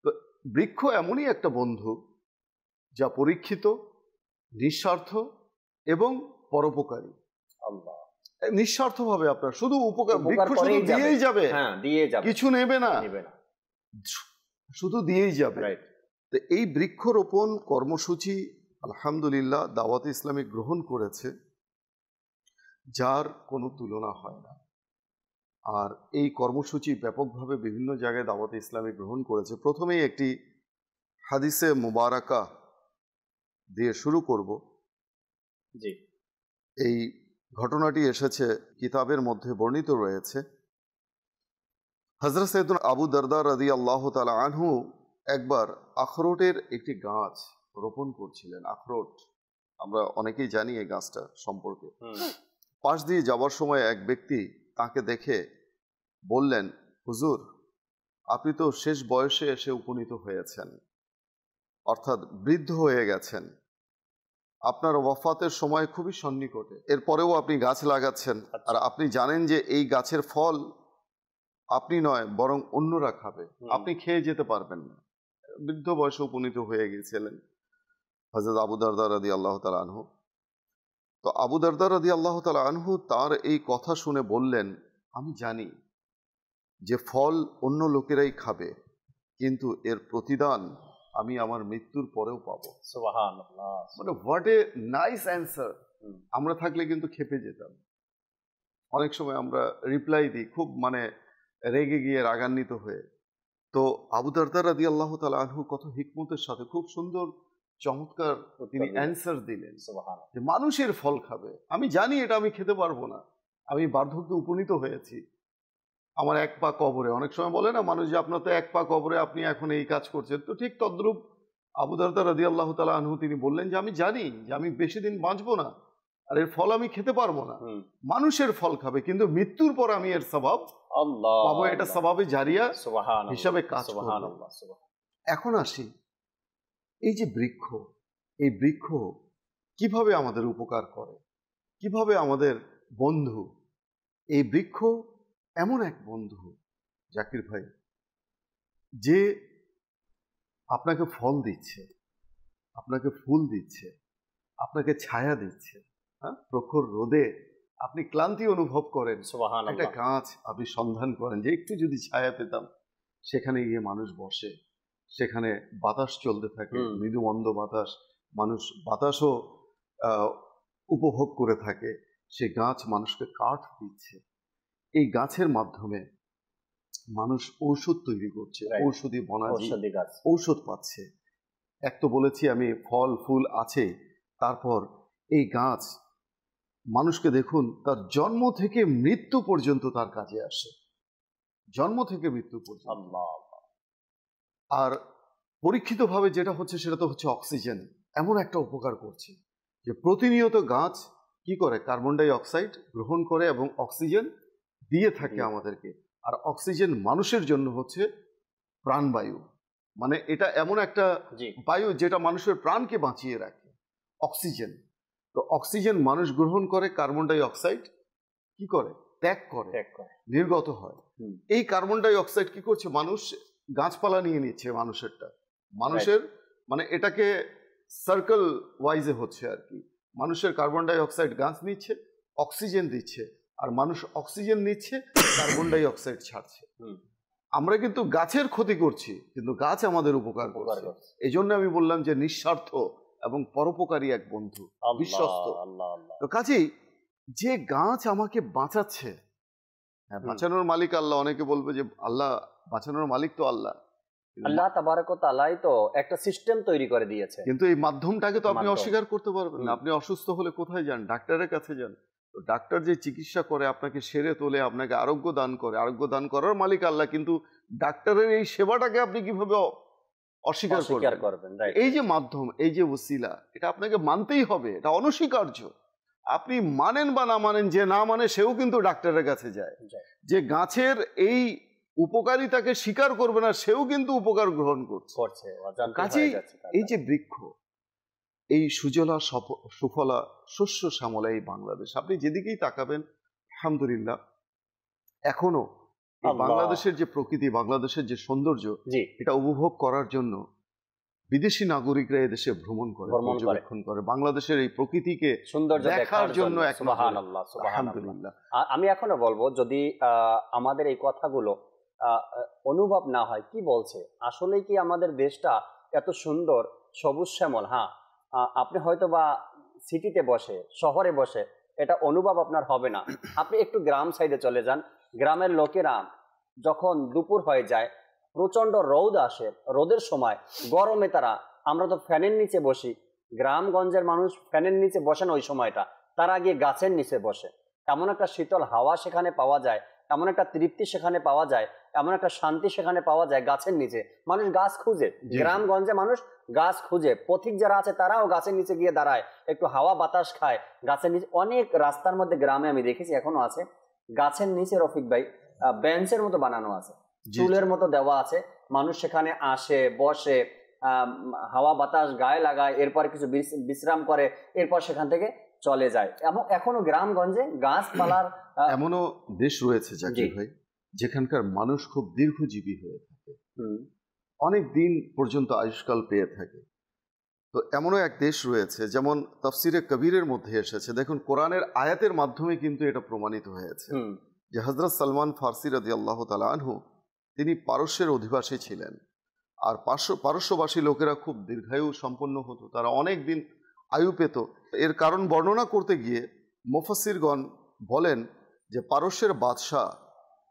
তো বৃক্ষ এমনই একটা বন্ধু যা পরীক্ষিত, নিঃস্বার্থ এবং পরোপকারী।
আল্লাহ,
নিঃস্বার্থভাবে আপনার শুধু উপকার, বৃক্ষ শুধু দিয়েই যাবে, কিছু নেবে না, শুধু দিয়েই যাবে। তো এই বৃক্ষরোপণ কর্মসূচি আলহামদুলিল্লাহ দাওয়াতে ইসলামী গ্রহণ করেছে, যার কোনো তুলনা হয় না। আর এই কর্মসূচি ব্যাপকভাবে বিভিন্ন জায়গায় দাওয়াতে ইসলামী গ্রহণ করেছে। প্রথমেই একটি হাদিসে মুবারাকা দিয়ে শুরু করব।
জি,
এই ঘটনাটি এসেছে কিতাবের মধ্যে বর্ণিত রয়েছে। হযরত সৈয়দনা আবু দারদা রাদিয়াল্লাহু তাআলা আনহু একবার আখরোটের একটি গাছ রোপণ করছিলেন। আখরোট আমরা অনেকেই জানি এই গাছটা সম্পর্কে। পাশ দিয়ে যাওয়ার সময় এক ব্যক্তি তাকে দেখে বললেন, হুজুর, আপনি তো শেষ বয়সে এসে উপনীত হয়েছেন, অর্থাৎ বৃদ্ধ হয়ে গেছেন, আপনার ওয়াফাতের সময় খুবই সন্নিকটে, এরপরেও আপনি গাছ লাগাচ্ছেন, আর আপনি জানেন যে এই গাছের ফল আপনি নয় বরং অন্যরা খাবে, আপনি খেয়ে যেতে পারবেন না। বৃদ্ধ বয়সে উপনীত হয়ে গিয়েছিলেন হযরত আবু দারদা রাদিয়াল্লাহু তাআলা আনহু। তো আবু দারদা রাদিয়াল্লাহু তাআলা আনহু তার এই কথা শুনে বললেন, আমি জানি যে ফল অন্য লোকেরাই খাবে, কিন্তু এর প্রতিদান আমি আমার মৃত্যুর পরেও পাবো।
সুবহানাল্লাহ।
মানে হোয়াট এ নাইস অ্যান্সার। আমরা থাকলে কিন্তু খেপে যেতাম। অনেক সময় আমরা রিপ্লাই দিই খুব মানে রেগে গিয়ে, রাগান্বিত হয়ে। তো আবু দারদা রাদিয়াল্লাহু তাআলা আনহু কত হিকমতের সাথে খুব সুন্দর চমৎকার তিনি অ্যান্সার দিলেন যে মানুষের ফল খাবে। আমি জানি এটা আমি খেতে পারবো না, আমি বার্ধক্যে উপনীত হয়েছি, আমার এক পা কবরে। অনেক সময় বলে না মানুষ যে আপনার তো এক পা কবরে, আপনি এখন এই কাজ করছেন। তো ঠিক তদ্রূপ আবু দারদা রাদিয়াল্লাহু তাআলা আনহু তিনি বললেন যে আমি জানি যে আমি বেশি দিন বাঁচবো না, আর এর ফল আমি খেতে পারবো না, মানুষের ফল খাবে, কিন্তু মৃত্যুর পর আমি এর সওয়াব পাবো, এটা সওয়াবে জারিয়া হিসাবে কাজ করবে। এখন আসি, এই যে বৃক্ষ, এই বৃক্ষ কিভাবে আমাদের উপকার করে, কিভাবে আমাদের বন্ধু। এই বৃক্ষ এমন এক বন্ধু জাকির ভাই, যে আপনাকে ফল দিচ্ছে, আপনাকে ফুল দিচ্ছে, আপনাকে ছায়া দিচ্ছে। প্রখর রোদে আপনি ক্লান্তি অনুভব করেন, একটা গাছ আপনি সন্ধান করেন যে একটু যদি ছায়া পেতাম, সেখানে গিয়ে মানুষ বসে, সেখানে বাতাস চলতে থাকে, মৃদু মন্দ বাতাস, মানুষ বাতাসও উপভোগ করে থাকে। সে গাছ মানুষকে কাঠ দিচ্ছে, এই গাছের মাধ্যমে মানুষ ঔষধ তৈরি করছে, ঔষধি বনাজি ঔষধ পাচ্ছে। এক তো বলেছি আমি ফল ফুল আছে, তারপর এই গাছ মানুষকে দেখুন তার জন্ম থেকে মৃত্যু পর্যন্ত তার কাজে আসে, জন্ম থেকে মৃত্যু পর্যন্ত। আর পরীক্ষিতভাবে যেটা হচ্ছে সেটা তো হচ্ছে অক্সিজেন। এমন একটা উপকার করছে যে প্রতিনিয়ত গাছ কি করে, কার্বন ডাই অক্সাইড গ্রহণ করে এবং অক্সিজেন দিয়ে থাকে আমাদেরকে। আর অক্সিজেন মানুষের জন্য হচ্ছে প্রাণবায়ু, মানে এটা এমন একটা বায়ু যেটা মানুষের প্রাণকে বাঁচিয়ে রাখে, অক্সিজেন। তো অক্সিজেন মানুষ গ্রহণ করে, কার্বন ডাই অক্সাইড কি করে, ত্যাগ করে, নির্গত হয়। এই কার্বন ডাই অক্সাইড কি করছে, মানুষ গাছপালা নিয়ে নিচ্ছে মানুষেরটা, মানুষের মানে এটাকে সার্কেল ওয়াইজে হচ্ছে আর কি। মানুষের কার্বন ডাই অক্সাইড গাছ নিচ্ছে, অক্সিজেন দিচ্ছে, আর মানুষ অক্সিজেন নিচ্ছে, কার্বন ডাই অক্সাইড ছাড়ছে। আমরা কিন্তু গাছের ক্ষতি করছি, কিন্তু গাছ আমাদের উপকার করছে। এই জন্য আমি বললাম যে নিঃস্বার্থ এবং পরোপকারী এক বন্ধু, বিশ্বস্ত। তো কাজেই যে গাছ আমাকে বাঁচাচ্ছে, হ্যাঁ, বাঁচানোর মালিক আল্লাহ। অনেকে বলবে যে আল্লাহ বাঁচানোর মালিক তো আল্লাহ,
আল্লাহ তাবারক ওয়া তাআলাই তো একটা সিস্টেম তৈরি করে দিয়েছে,
কিন্তু এই মাধ্যমটাকে তো আপনি অস্বীকার করতে পারবেন না। আপনি অসুস্থ হলে কোথায় যান? ডাক্তারের কাছে যান। তো ডাক্তার যে চিকিৎসা করে, আপনাকে সেরে তোলে, আপনাকে আরোগ্য দান করে, আরোগ্য দান করার মালিক আল্লাহ, কিন্তু ডাক্তারের এই সেবাটাকে আপনি কিভাবে অস্বীকার
অস্বীকার
করবেন।
করবেন, right,
এই যে মাধ্যম, এই যে ওসিলা, এটা আপনাকে মানতেই হবে, এটা অনস্বীকার্য। আপনি মানেন বা না মানেন, যে না মানে সেও কিন্তু ডাক্তারের কাছে যায়। যে গাছের এই উপকারিতাকে স্বীকার করবে না, সেও কিন্তু উপকার গ্রহণ করছে। কাজেই এই যে বৃক্ষ, এই সুজলা সুফলা শস্য শ্যামলা এই বাংলাদেশ, আপনি যেদিকেই তাকাবেন আলহামদুলিল্লাহ, এখনো এই বাংলাদেশের যে প্রকৃতি, বাংলাদেশের যে সৌন্দর্য, এটা উপভোগ করার জন্য বিদেশি নাগরিকরা এদেশে ভ্রমণ করে, পর্যবেক্ষণ করে, বাংলাদেশের এই প্রকৃতিকে
সৌন্দর্য
দেখার জন্য।
সুবহানাল্লাহ, সুবহানাল্লাহ। আমি এখনো বলবো, যদি আমাদের এই কথাগুলো অনুভব না হয়, কি বলছে আসলে কি আমাদের দেশটা এত সুন্দর সবুজ শ্যামল। হ্যাঁ, আপনি হয়তো বা সিটিতে বসে, শহরে বসে এটা অনুভব আপনার হবে না। আপনি একটু গ্রাম সাইডে চলে যান, গ্রামের লোকেরা যখন দুপুর হয়ে যায়, প্রচন্ড রোদ আসে, রোদের সময় গরমে তারা, আমরা তো ফ্যানের নিচে বসি, গ্রামগঞ্জের মানুষ ফ্যানের নিচে বসে না ওই সময়টা, তারা গিয়ে গাছের নিচে বসে। এমন একটা শীতল হাওয়া সেখানে পাওয়া যায়, এমন একটা তৃপ্তি সেখানে পাওয়া যায়, এমন একটা শান্তি সেখানে পাওয়া যায় গাছের নিচে। মানুষ গাছ খুঁজে, গ্রামগঞ্জে মানুষ গাছ খুঁজে, পথিক যারা আছে তারাও গাছের নিচে গিয়ে দাঁড়ায়, একটু হাওয়া বাতাস খায় গাছের নিচে। অনেক রাস্তার মধ্যে গ্রামে আমি দেখেছি এখনো আছে গাছের নিচে, রফিক ভাই, বেঞ্চের মতো বানানো আছে, চুলের মতো দেওয়া আছে, মানুষ সেখানে আসে, বসে, হাওয়া বাতাস গায়ে লাগায়, এরপরে কিছু বিশ্রাম করে, এরপর সেখান থেকে চলে যায়। এখনো গ্রামগঞ্জে গাছপালার
এমনও দেশ রয়েছে জাকির ভাই, যেখানকার মানুষ খুব দীর্ঘজীবী হয়ে থাকে, অনেক দিন পর্যন্ত আয়ুষ্কাল পেয়ে থাকে। তো এমনও এক দেশ রয়েছে, যেমন তাফসিরে কবিরের মধ্যে এসেছে, দেখুন কোরআনের আয়াতের মাধ্যমে কিন্তু এটা প্রমাণিত হয়েছে যে হযরত সালমান ফারসি রাদিয়াল্লাহু তাআলা আনহু, তিনি পারস্যের অধিবাসী ছিলেন। আর পারস্যবাসী লোকেরা খুব দীর্ঘায়ু সম্পন্ন হতো, তারা অনেক দিন আয়ু পেত। এর কারণ বর্ণনা করতে গিয়ে মুফাসসিরগণ বলেন যে পারস্যের বাদশাহ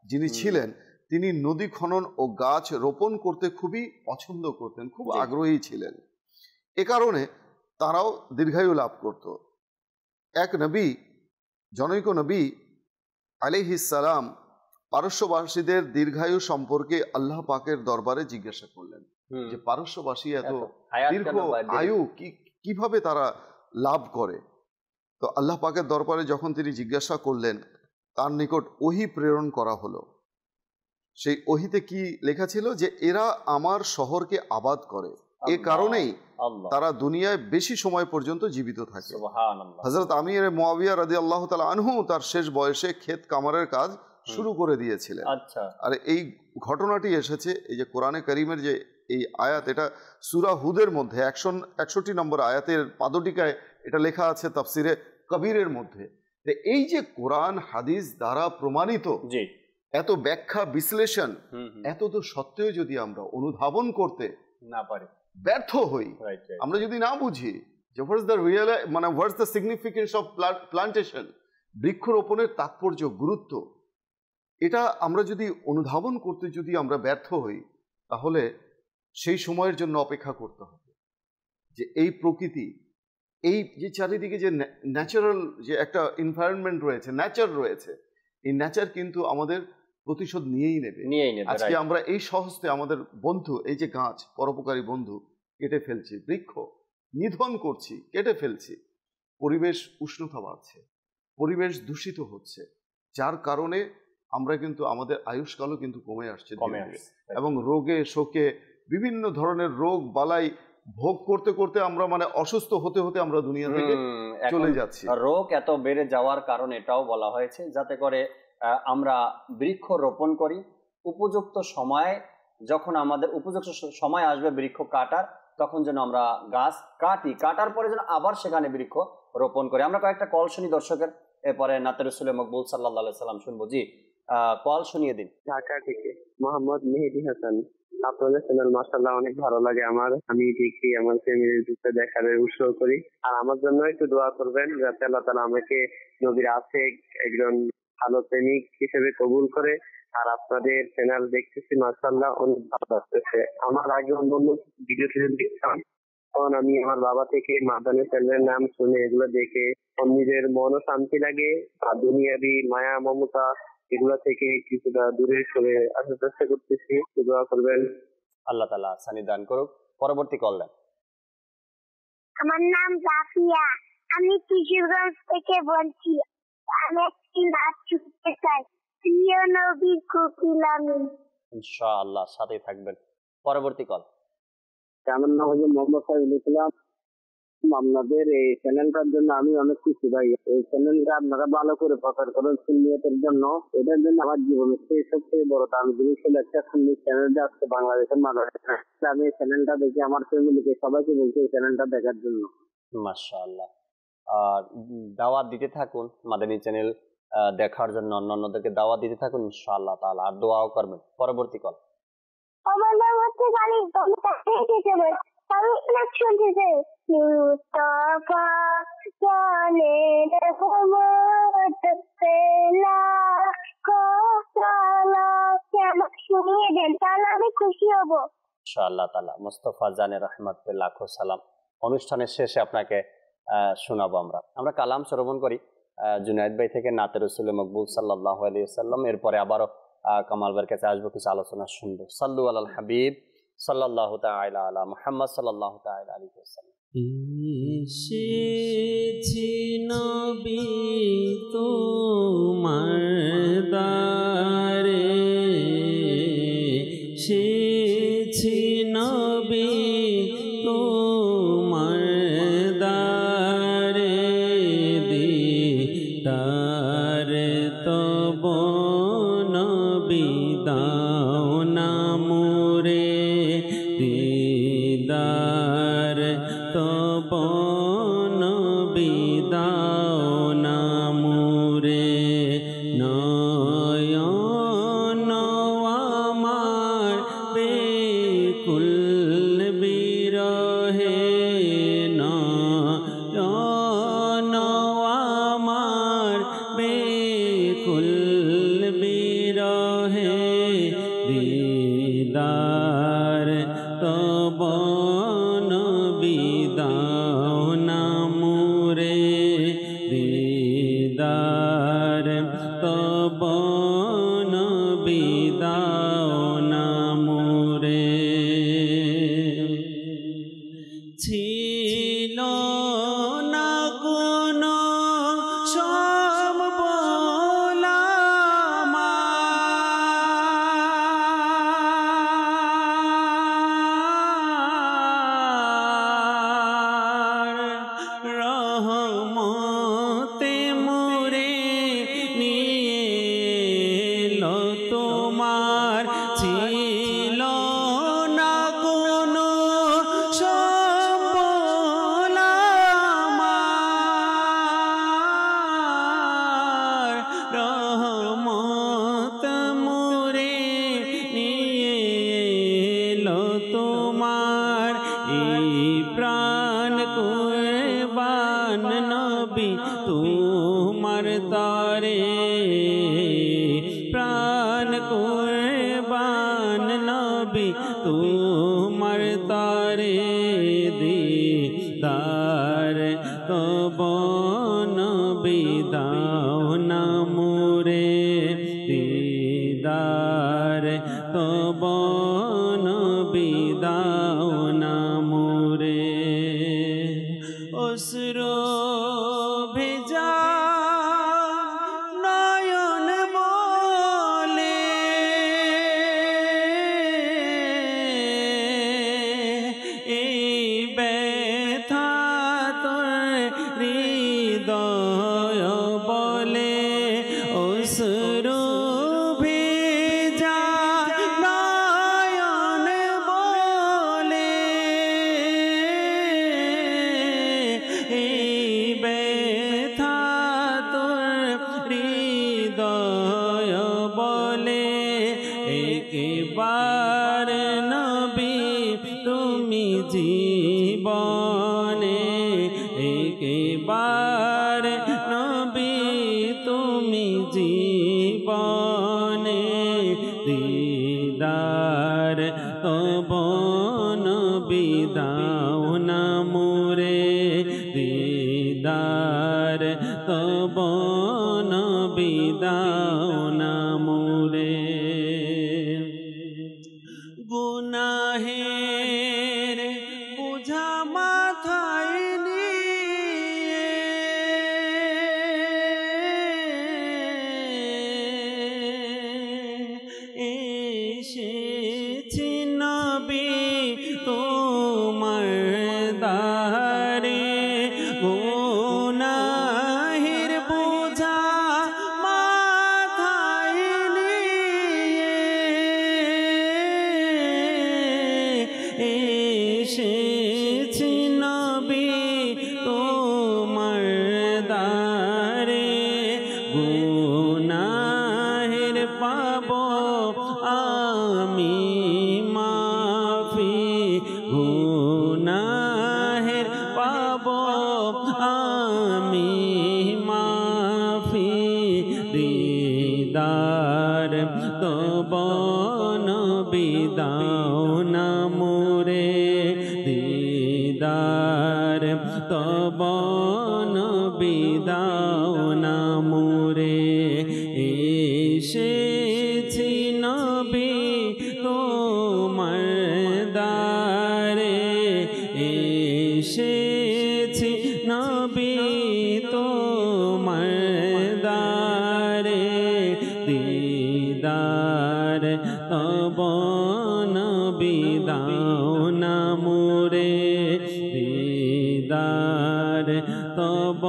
যিনি ছিলেন, তিনি নদী খনন ও গাছ রোপণ করতে খুবই পছন্দ করতেন, খুব আগ্রহী ছিলেন। এ কারণে তারাও দীর্ঘায়ু লাভ করত। এক নবী, জনৈক নবী আলাইহিস সালাম, পারস্যবাসীদের দীর্ঘায়ু সম্পর্কে আল্লাহ পাকের দরবারে জিজ্ঞাসা করলেন যে পারস্যবাসী এত দীর্ঘ আয়ু কিভাবে তারা লাভ করে। তো আল্লাহ পাকের দরবারে যখন তিনি জিজ্ঞাসা করলেন, তার নিকট ওহী প্রেরণ করা হলো। সেই ওহীতে কি লেখা ছিল যে এরা আমার শহরকে আবাদ করে, এ কারণেই তারা দুনিয়ায় বেশি সময় পর্যন্ত জীবিত থাকে। হযরত আমির মুআবিয়া রাদিয়াল্লাহু তাআলা আনহু তার শেষ বয়সে ক্ষেত কামারের কাজ শুরু করে দিয়েছিলেন। আর এই ঘটনাটি এসেছে এই যে কোরআনে কারীমের যে এই আয়াত, এটা সূরা হুদের মধ্যে 161 নম্বর আয়াতের পাদটিকায় এটা লেখা আছে তাফসিরে কবিরের মধ্যে। এই যে কোরআন হাদিস দ্বারা প্রমাণিত এত ব্যাখ্যা বিশ্লেষণ, এত তো সত্ত্বেও যদি আমরা অনুধাবন করতে
না পারি,
ব্যর্থ হই, আমরা যদি না বুঝি যে what's the significance of plantation, বৃক্ষরোপণের তাৎপর্য, গুরুত্ব, এটা আমরা যদি অনুধাবন করতে যদি আমরা ব্যর্থ হই, তাহলে সেই সময়ের জন্য অপেক্ষা করতে হবে যে এই প্রকৃতি, এই যে চারিদিকে যে ন্যাচারাল যে একটা এনভায়রনমেন্ট রয়েছে, নেচার রয়েছে, এই নেচার কিন্তু আমাদের প্রতিশোধ নিয়েই নেবে। আজকে আমরা এই সহজে আমাদের বন্ধু, এই যে গাছ, পরোপকারী বন্ধু কেটে ফেলছি, বৃক্ষ নিধন করছি, কেটে ফেলছি, পরিবেশ উষ্ণতা বাড়ছে, পরিবেশ দূষিত হচ্ছে, যার কারণে আমরা কিন্তু আমাদের আয়ুষ্কালও কিন্তু কমে আসছে এবং রোগে শোকে বিভিন্ন ধরনের রোগ বালাই ভোগ করতে করতে আমরা অসুস্থ হতে হতে আমরা দুনিয়া থেকে চলে যাচ্ছি।
রোগ এত বেড়ে যাওয়ার কারণে এটাও বলা হয়েছে যাতে করে আমরা বৃক্ষ রোপণ করি, উপযুক্ত সময় যখন আমাদের উপযুক্ত সময় আসবে বৃক্ষ কাটার, তখন যেন আমরা গাছ কাটার পরে যেন আবার সেখানে বৃক্ষ রোপণ করি। আমরা কয়েকটা কল শুনি দর্শকের, এরপরে নাতে রাসূল মকবুল সাল্লাল্লাহু আলাইহি সাল্লাম শুনবো। জি, কল শুনিয়ে দিন।
ঢাকা থেকে মোহাম্মদ মেহেদি হাসান। আপনাদের চ্যানেল মাশাআল্লাহ অনেক ভালো লাগে আমার, আমি দেখি, আমার ফ্যামিলির ভিতরে দেখার উৎসাহ করি। আর আমার জন্য একটু দোয়া করবেন যাতে আল্লাহ তাআলা আমাকে নবীর আশিক, একজন ভালো প্রেমিক হিসেবে কবুল করে। আর আপনাদের চ্যানেল দেখতেছি মাশাআল্লাহ অনেক ভালো লাগতেছে। আমার আগে অন্য ভিডিও দেখতাম, তখন আমি আমার বাবা থেকে মাদানী চ্যানেলের নাম শুনে এগুলো দেখে নিজের মনও শান্তি লাগে, আর দুনিয়াবি মায়া মমতা এগুলো থেকে কিছুটা দূরে সরে আসার চেষ্টা করতেছি। দোয়া করবেন।
আল্লাহ তাআলা সানি দান করুক। পরবর্তী কল দেন।
আমার নাম জাফিয়া, আমি কিশোরগঞ্জ থেকে বলছি। আমি একটি নাচ শিখতে চাই। প্রিয় নবীর কোকিল আমি।
ইনশাআল্লাহ সাথে থাকবেন। পরবর্তী কল।
আমার নাম হচ্ছে মোহাম্মদ সাইফুল ইসলাম। আপনাদের এই চ্যানেলটার জন্য আমি অনেক খুশি ভাই। এই চ্যানেলটা আপনারা ভালো করে প্রচার করেন সুন্নিয়তের জন্য। এটার জন্য আমার জীবনের সবচেয়ে বড় দাম জিনিস হলো একটা সুন্নি চ্যানেলটা আসছে বাংলাদেশের মানুষ। আমি এই চ্যানেলটা দেখি আমার ফ্যামিলিকে সবাইকে বলছি এই চ্যানেলটা দেখার জন্য।
মাশাআল্লাহ। আর দাওয়াত দিতে থাকুন মাদানী চ্যানেল দেখার জন্য, অন্যান্যদেরকে দাওয়াত দিতে থাকুন ইনশাআল্লাহ তাআলা, আর দোয়াও করবেন। পরবর্তী কল।
আমার নাম হচ্ছে গালিব, আমি আমি নাচ শুনতে চাই। মুস্তাফা জানের রহমত পেলা কোসালাকে আমাকে শুনিয়ে দেন, তাহলে আমি খুশি হব
ইনশাআল্লাহ তাআলা। মুস্তাফা জানের রহমত পে লাখো সালাম অনুষ্ঠানের শেষে আপনাকে শোনাবো। আমরা কালাম শ্রবণ করি জুনায়েদ ভাই থেকে, নাতে রাসূল মকবুল সাল্লাল্লাহু আলাইহি ওয়াসাল্লাম। এরপরে আবারও কামাল ভাইয়ের কাছে আসবো, কিছু আলোচনা শুনবো। সাল্লু আলাল হাবিব সাল্লাল্লাহু তাআলা আলা মুহাম্মদ সাল্লাল্লাহু তাআলা আলাইহি ওয়াসাল্লাম।
এসেছি নবী তোমার দ্বারে, এসেছি নবী তোমার দ্বারে, দিদার তব নবী দাও না মোরে, দিদার তব নবী দাও না মোরে, নয়ন আমার বেকুল বিরহে, নয়ন আমার বেকুল বিরহে, দিদার তব নবী দাও না মোরে, দিদার তব নবী দাও না মোরে। ছিল না কোনো সম্বলা রহমতে মোরে নিয়ে এলো তোমার, ছিল না কোনো সম্বলা রহমত মোরে নিয়ে এলো তোমার, এই প্রাণ কুরবান নবী তোমার তরে, প্রাণ কুরবান নবী তোমার তরে, দিদার তব নবী দাও না মোরে, দিদার তব নবী দাও না মোরে। অশ্রু ভেজা নয়ন বলে এই ব্যথা তোর হৃদয় বলে, অশ্রু ভেজা নয়ন বলে এই ব্যথা তোর হৃদয় বলে, একবার নবী তুমি জীবনে, একবার নবী তুমি জীবনে, দিদার তব নবী দাও না মোরে, দিদার তব নবী দাও না মোরে। গুনাহের গুনাহের পাবো আমি মাফি, গুনাহের পাবো আমি মাফি, দিদার তব নবী দাও না মোরে, দিদার তব নবী দাও না মোরে, এসেছি নবী তোমার দ্বারে, এসেছি নবী তোমার দ্বারে, দিদার তব নবী দাও না মোরে, দিদার তব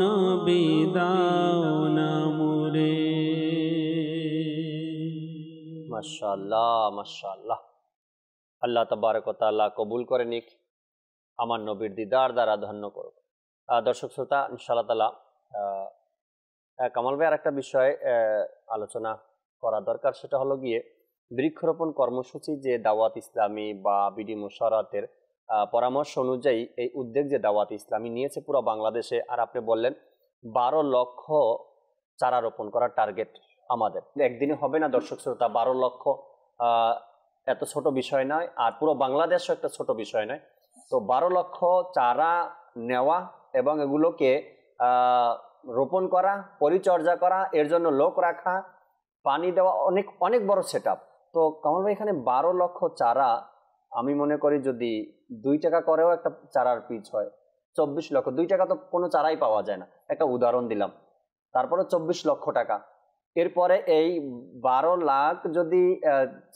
নবী দাও না মোরে।
মাশাআল্লাহ মাশাআল্লাহ। আল্লাহ তাবারক ওয়া তাআলা কবুল করে নিক, আমার নবীর দিদার দ্বারা ধন্য করুক। দর্শক শ্রোতা, ইনশাআল্লাহ তাআলা কামাল ভাই আর একটা বিষয় আলোচনা করা দরকার, সেটা হলো গিয়ে বৃক্ষরোপণ কর্মসূচি যে দাওয়াত ইসলামী বা বিডি মুশারাতের পরামর্শ অনুযায়ী এই উদ্যোগ যে দাওয়াত ইসলামী নিয়েছে পুরো বাংলাদেশে, আর আপনি বললেন 12 লক্ষ চারা রোপণ করার টার্গেট আমাদের। একদিনে হবে না দর্শক শ্রোতা, 12 লক্ষ এত ছোট বিষয় নয়, আর পুরো বাংলাদেশও একটা ছোট বিষয় নয়। তো 12 লক্ষ চারা নেওয়া এবং এগুলোকে রোপণ করা, পরিচর্যা করা, এর জন্য লোক রাখা, পানি দেওয়া, অনেক অনেক বড় সেট আপ। তো কামাল ভাই, এখানে 12 লক্ষ চারা, আমি মনে করি যদি 2 টাকা করেও একটা চারার পিচ হয় 24 লক্ষ। 2 টাকা তো কোনো চারাই পাওয়া যায় না, একটা উদাহরণ দিলাম। তারপরে 24 লক্ষ টাকা, এরপরে এই 12 লাখ যদি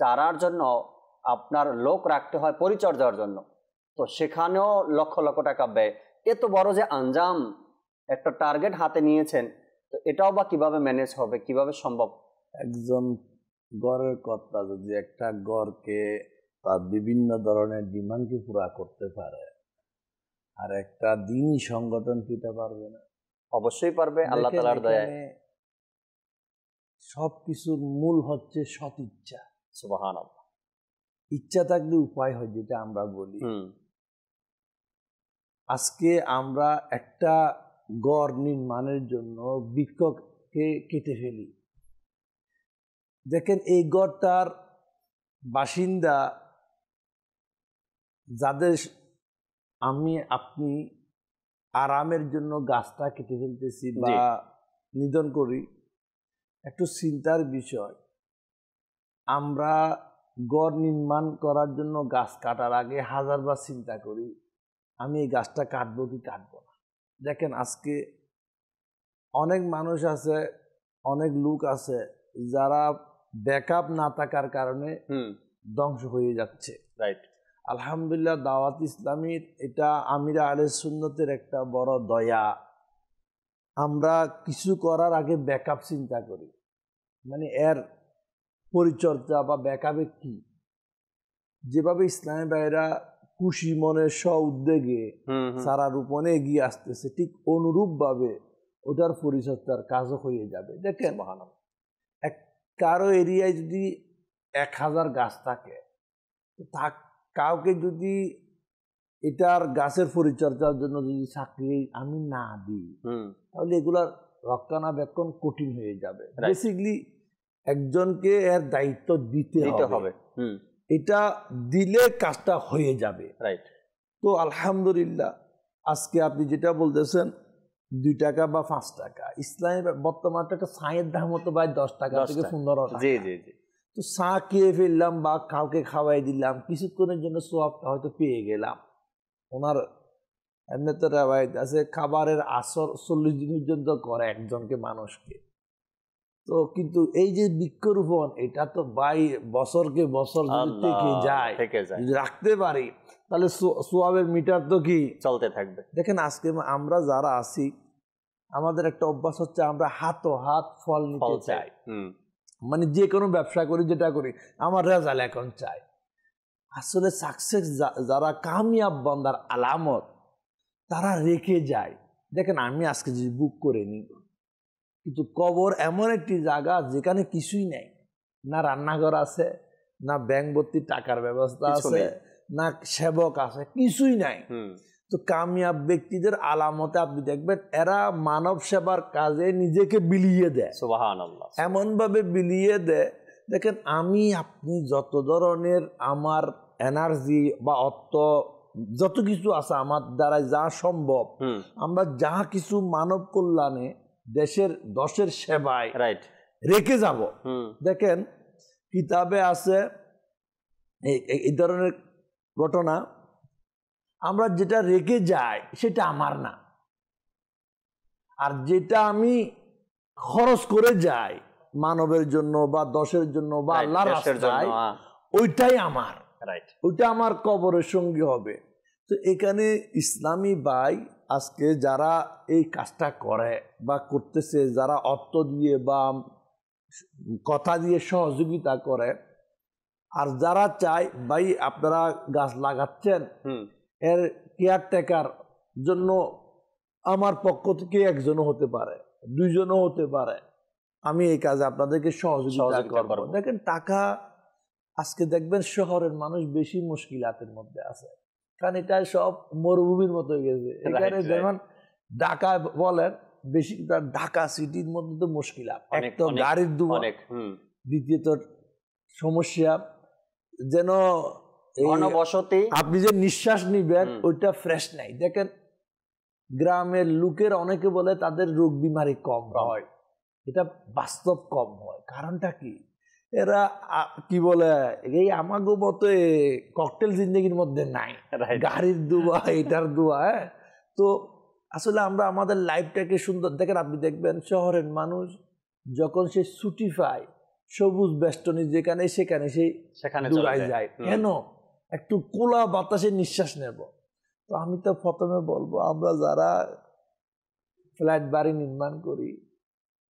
চারার জন্য আপনার লোক রাখতে হয় পরিচর্যার জন্য, তো সেখানেও লক্ষ লক্ষ টাকা ব্যয়। এত বড় যে আঞ্জাম, একটা টার্গেট হাতে নিয়েছেন, তো এটাও বা কিভাবে ম্যানেজ হবে, কিভাবে সম্ভব?
একজন গড়ের কর্তা যদি একটা গড়কে তার বিভিন্ন ধরনের ডিমান্ডকে পুরা করতে পারে, আর একটা দিনই সংগঠন কিটা পারবে না?
অবশ্যই পারবে, আল্লাহ তাআলার দয়ায়।
সবকিছুর মূল হচ্ছে সৎ ইচ্ছা।
সুবহানাল্লাহ।
ইচ্ছা থাকলে উপায় হয়, যেটা আমরা বলি। আজকে আমরা একটা গড় নির্মাণের জন্য বৃক্ষকে কেটে ফেলি। দেখেন, এই গড়টার বাসিন্দা যাদের আপনি আরামের জন্য গাছটা কেটে ফেলতেছি বা নিধন করি, একটু চিন্তার বিষয়। আমরা গড় নির্মাণ করার জন্য গাছ কাটার আগে 1000 বার চিন্তা করি, আমি এই গাছটা কাটবো কি কাটবো না। দেখেন, আজকে অনেক মানুষ আছে, অনেক লোক আছে যারা ব্যাকআপ না থাকার কারণে ধ্বংস হয়ে যাচ্ছে।
রাইট।
আলহামদুলিল্লাহ, দাওয়াত ইসলামীর এটা আমিরা আহলে সুন্নতের একটা বড় দয়া। আমরা কিছু করার আগে ব্যাকআপ চিন্তা করি, মানে এর পরিচর্যা বা ব্যাকআপে কি। যেভাবে ইসলামী ভাইরা খুশি মনে উদ্যোগে সারা রূপণে এগিয়ে আসতেছে, ঠিক অনুরূপ ভাবে ওটার পরিচর্যার কাজও হয়ে যাবে। দেখেন, কারো এরিয়ায় যদি 1000 গাছ থাকে, কাউকে যদি এটার গাছের পরিচর্যার জন্য যদি চাকরি আমি না দিই, তাহলে এগুলার রক্ষণাবেক্ষণ কঠিন হয়ে যাবে। বেসিকলি একজনকে এর দায়িত্ব দিতে হবে, এটা দিলে কাজটা হয়ে যাবে। রাইট। তো আলহামদুলিল্লাহ, আজকে আপনি যেটা বলতেছেন 2 টাকা বা 5 টাকা, ইসলামে বর্তমান একটা চায়ের দাম হতো ভাই 10 টাকা থেকে 15 টাকা। জি জি জি। তো চা খেয়ে ফেললাম বা কাউকে খাওয়াই দিলাম, কিছুক্ষণের জন্য সোয়াবটা হয়তো পেয়ে গেলাম। ওনার এমনিতে রেওয়ায়েত আছে, খাবারের আসর 40 দিন পর্যন্ত করে একজনকে, মানুষকে। তো কিন্তু এই যে বৃক্ষরোপণ, এটা তো ভাই বছরকে বছর যদি থেকে যায়, যদি রাখতে পারি, তাহলে সোয়াবের মিটার তো কি চলতে থাকবে। দেখেন, আজকে আমরা যারা আছি, আমাদের একটা অভ্যাস হচ্ছে আমরা হাত ফল নিতে চাই। মানে যে কোনো ব্যবসা করি, যেটা করি, আমার রেজাল্ট এখন চাই। আসলে সাকসেস যারা কামিয়াব বান্দার আলামত, তারা রেখে যায়। দেখেন, আমি আজকে যদি বুক করে নিই, কিন্তু কবর এমন একটি জায়গা যেখানে কিছুই নেই, না রান্নাঘর আছে, না ব্যাংক ভর্তি টাকার ব্যবস্থা আছে, না সেবক আছে, কিছুই নাই। তো কামিয়াব ব্যক্তিদের আলামতে আপনি দেখবেন এরা মানব সেবার কাজে নিজেকে বিলিয়ে দেয়,
সুবহানাল্লাহ,
এমন ভাবে বিলিয়ে দেয়। দেখেন আমি আপনি যত ধরনের আমার এনার্জি বা অর্থ যত কিছু আছে আমার দ্বারা যা সম্ভব, আমরা যা কিছু মানব কল্যাণে দেশের দশের সেবায় রেখে যাব। দেখেন কিতাবে আছে এই ধরনের ঘটনা, আমরা যেটা রেখে যাই সেটা আমার না, আর যেটা আমি খরচ করে যাই মানবের জন্য বা দশের জন্য বা আল্লাহর রাস্তায়, ওইটাই আমার, ওইটা আমার কবরের সঙ্গী হবে। তো এখানে ইসলামী ভাই আজকে যারা এই কাজটা করে বা করতেছে, যারা অর্থ দিয়ে বা কথা দিয়ে সহযোগিতা করে, আর যারা চায় ভাই আপনারা গাছ লাগাচ্ছেন, এর কেয়ারটেকার জন্য আমার পক্ষ থেকে একজনও হতে পারে, দুইজনও হতে পারে, আমি এই কাজে আপনাদেরকে সহযোগিতা করব। দেখেন টাকা আজকে দেখবেন শহরের মানুষ বেশি মুশকিলাতের মধ্যে আছে, কারণ এটা সব মরুভূমির মতো হয়ে গেছে। এখানে যেমন ঢাকা বলেন, বেশি ঢাকা সিটির মধ্যে তো মুশকিলাত, এক তো গাড়ির ধোঁয়া, দ্বিতীয়ত সমস্যা যেন আপনি যে নিঃশ্বাস নিবেন ওইটা ফ্রেশ নাই। দেখেন গ্রামের লোকের অনেকে বলে তাদের রোগ বিমারি কম হয়, এটা বাস্তব কম হয়। কারণটা কি? এরা কি বলে এই আমাগো মতো ককটেল জিন্দগির মধ্যে নাই, গাড়ির ধোঁয়া, এটার ধোঁয়া। তো আসলে আমরা আমাদের লাইফটাকে সুন্দর, দেখেন আপনি দেখবেন শহরের মানুষ যখন সে ছুটি পায়, সবুজ বেষ্টনী যেখানে সেখানে সেই দৌড়ায় যায়, কেন? একটু খোলা বাতাসে নিঃশ্বাস নেব। তো আমি তো প্রথমে বলবো, আমরা যারা ফ্ল্যাট বাড়ি নির্মাণ করি,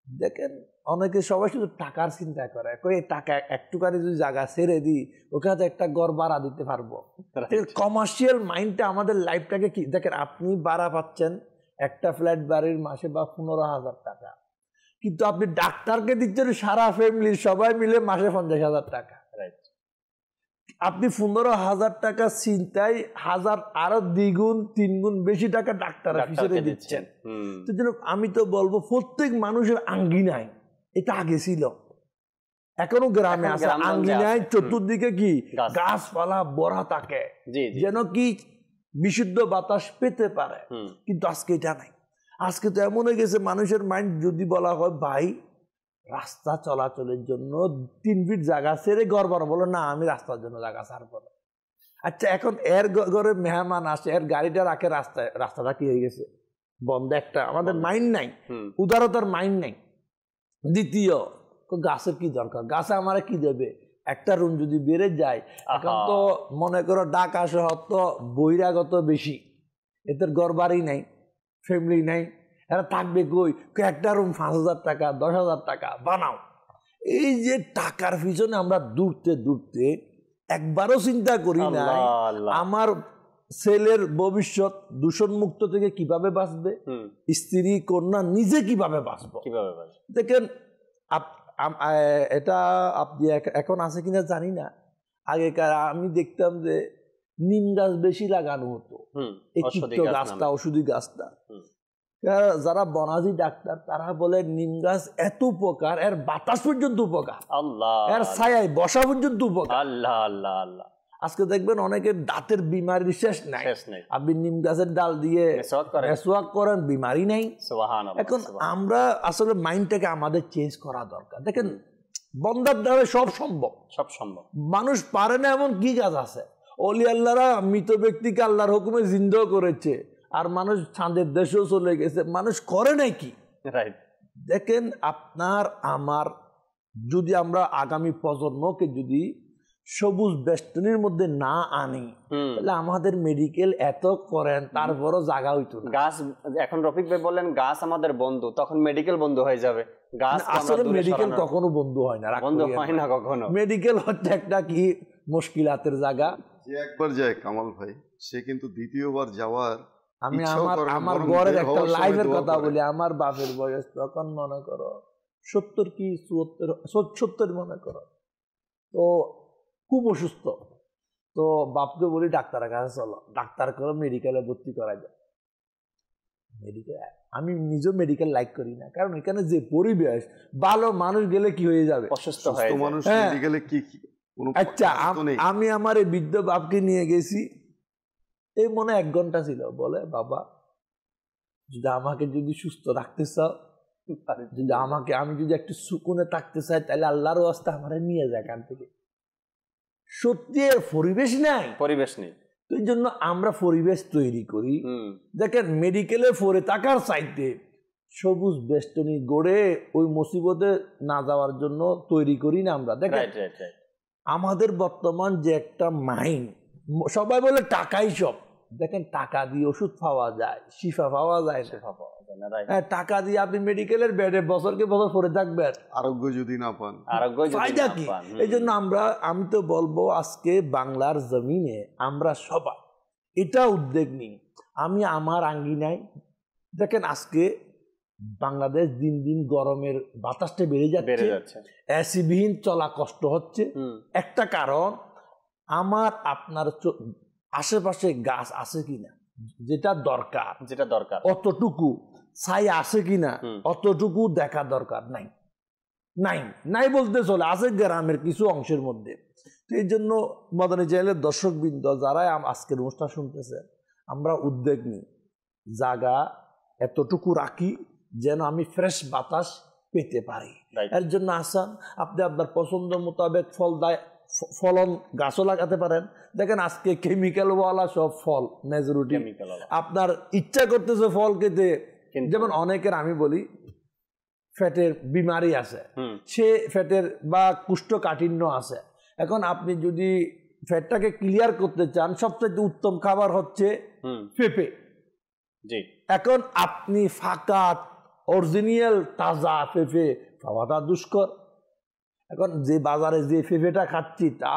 দেখেন অনেকে সবাই শুধু টাকার চিন্তা করে, এই টাকা একটুখানি যদি জায়গা ছেড়ে দিই ওখানে একটা ঘর ভাড়া দিতে পারবো। কমার্শিয়াল মাইন্ডটা আমাদের লাইফটাকে কি, দেখেন আপনি ভাড়া পাচ্ছেন একটা ফ্ল্যাট বাড়ির মাসে বা 15,000 টাকা, কিন্তু আপনি ডাক্তারকে দিচ্ছেন সারা ফ্যামিলির সবাই মিলে মাসে 50,000 টাকা। আপনি 15,000 টাকা চিন্তায় আরো দ্বিগুণ তিনগুণ বেশি টাকা ডাক্তারের ফিসে দিচ্ছেন। আমি তো বলবো প্রত্যেক মানুষের আঙ্গিনায়, এটা আগে ছিল, এখনো গ্রামে আছে আঙ্গিনায় চতুর্দিকে কি গাছপালা ভরা থাকে, যেন কি বিশুদ্ধ বাতাস পেতে পারে। কিন্তু আজকে এটা নাই। আজকে তো এমন হয়ে গেছে মানুষের মাইন্ড, যদি বলা হয় ভাই রাস্তা চলাচলের জন্য 3 ফিট জায়গা ছেড়ে ঘর বানাবো, বলো না আমি রাস্তার জন্য জায়গা ছাড়বো না। আচ্ছা এখন এর ঘরে মেহমান আসে, এর গাড়িটা রাখে রাস্তায়, রাস্তাটা কি হয়ে গেছে বন্ধ। একটা আমাদের মাইন্ড নাই, উদারতার মাইন্ড নাই। দ্বিতীয়, গাছের কি দরকার, গাছে আমারে কি দেবে? একটা রুম যদি বেড়ে যায়, এখন তো মনে করো ঢাকা শহর তো বহিরাগত বেশি, এদের ঘর বাড়ি নাই, ফ্যামিলি নাই, এরা থাকবে কই? একটা রুম 5,000 টাকা 10,000 টাকা বানাও। এই যে টাকার পিছনে আমরা দূরতে দূরতে একবারও চিন্তা করি না আমার ছেলের ভবিষ্যৎ দূষণ মুক্ত থেকে কিভাবে বাঁচবে, স্ত্রী কন্যা নিজে কিভাবে বাঁচবো। দেখেন এটা আপনি এখন আছে কিনা জানি না, আগেকার আমি দেখতাম যে নিম গাছ বেশি লাগানো হতো, এই গাছটা, ওষুধি গাছটা। যারা বনাজি ডাক্তার তারা বলে নিম গাছ এত উপকার, এর বাতাস পর্যন্ত উপকার, এর ছায়ায় বসা পর্যন্ত উপকার। আজকে দেখবেন অনেকের দাঁতের বিমারির শেষ নাই, আপনি নিম গাছের ডাল দিয়ে মেসওয়াক করেন, বিমারি নাই। এখন আমরা আসলে মাইন্ডটাকে আমাদের চেঞ্জ করা দরকার। দেখেন বন্দার দ্বারা সব সম্ভব, মানুষ পারে না এমন কি কাজ আছে? অলি আল্লাহরা মৃত ব্যক্তিকে আল্লাহর হুকুমে জিন্দা করেছে, আর মানুষ চাঁদের দেশেও চলে গেছে, মানুষ করে নাই কি? দেখেন আপনার আমার যদি আমরা আগামী প্রজন্মকে যদি সবুজ বেষ্টনীর মধ্যে না আনি, তাহলে আমাদের মেডিকেল এত করেন তারপরও জায়গা হইতো না।
গাছ, এখন রফিক ভাই বললেন গাছ আমাদের বন্ধু, তখন মেডিকেল বন্ধু হয়ে যাবে। গাছ
আসলে মেডিকেল কখনো বন্ধু হয় না,
বন্ধু হয় না কখনো।
মেডিকেল হচ্ছে একটা কি মুশকিলাতের জায়গা।
যে একবার যায় কামাল ভাই, সে কিন্তু দ্বিতীয়বার যাওয়ার
আমি
ইচ্ছাও
আমার
করে না,
আমার
বরং
ঘরের
বের
একটা
হওয়ার সময়
লাইভের
দোয়া
কথা
করে।
বলি। আমার বাপের বয়স তখন মনে করো 70 কি 74 মনে করো। তো খুব অসুস্থ। তো বাপকে বলি ডাক্তারের কাছে চলো, ডাক্তার করে মেডিকেলে ভর্তি করা যায়। মেডিকেল আমি নিজেও মেডিকেল লাইক করি না, কারণ এখানে যে পরিবেশ, ভালো মানুষ গেলে কি হয়ে যাবে,
অসুস্থ
সুস্থ
হয়ে যায়।
মানুষ
হ্যাঁ।
মেডিকেলে কি কোনো
আচ্ছা
তো নেই।
আমি আমার এই বৃদ্ধ বাপকে নিয়ে গেছি, এই মনে 1 ঘন্টা ছিল। বলে বাবা যদি আমাকে যদি সুস্থ রাখতে চাও, যদি আমাকে আমি যদি একটু সুকুনে থাকতে চাই, তাহলে আল্লাহর ওয়াস্তে আমারে নিয়ে যায় এখান থেকে। সত্যি এর পরিবেশ নাই,
পরিবেশ নেই।
তো এই জন্য আমরা পরিবেশ তৈরি করি। দেখেন মেডিকেলে পড়ে থাকার চাইতে সবুজ বেষ্টনী গড়ে ওই মুসিবতে না যাওয়ার জন্য তৈরি করি না আমরা। দেখেন
রাইট রাইট রাইট।
আমাদের বর্তমান যে একটা মাইন্ড, সবাই বলে টাকাই সব। দেখেন টাকা দিয়ে ওষুধ পাওয়া যায়, শিফা পাওয়া যায় না। হ্যাঁ, টাকা দিয়ে আপনি মেডিকেলের বেডে বছরকে বছর পড়ে থাকবেন,
আরোগ্য যদি না পান,
আরোগ্য যদি
ফায়দা
না
কি?
পান।
এই জন্য আমি তো বলবো আজকে বাংলার জমিনে আমরা সবাই এটা উদ্যোগ নিই। আমি আমার আঙ্গিনায় দেখেন আজকে বাংলাদেশ দিন দিন গরমের বাতাসটা বেড়ে যাচ্ছে, এসিবিহীন চলা কষ্ট হচ্ছে। একটা কারণ আমার আপনার আশেপাশে গাছ আছে কিনা, যেটা দরকার অতটুকু ছাই আছে কিনা অতটুকু দেখা দরকার নাই। নাই নাই বলতে চলে, আছে গ্রামের কিছু অংশের মধ্যে। এই জন্য মদনী চ্যানেলের দর্শকবৃন্দ যারা আজকের অনুষ্ঠান শুনতেছে, আমরা উদ্যোগ নিই, জায়গা এতটুকু রাখি যেন আমি ফ্রেশ বাতাস পেতে পারি। এর জন্য আসান আপনি আপনার পছন্দ মোতাবেক ফলন গাছও লাগাতে পারেন। দেখেন আজকে কেমিক্যালওয়ালা সব ফল মেজরিটি, আপনার ইচ্ছা করতেছে ফল খেতে। যেমন অনেকের আমি বলি ফ্যাটের বিমারি আছে, সে ফ্যাটের বা কুষ্ঠকাঠিন্য আছে। এখন আপনি যদি ফ্যাটটাকে ক্লিয়ার করতে চান, সবচেয়ে উত্তম খাবার হচ্ছে পেঁপে। এখন আপনি ফাঁকা অরিজিনাল তাজা পেঁপে পাওয়াটা দুষ্কর। এখন যে বাজারে যে পেঁপেটা খাচ্ছি তা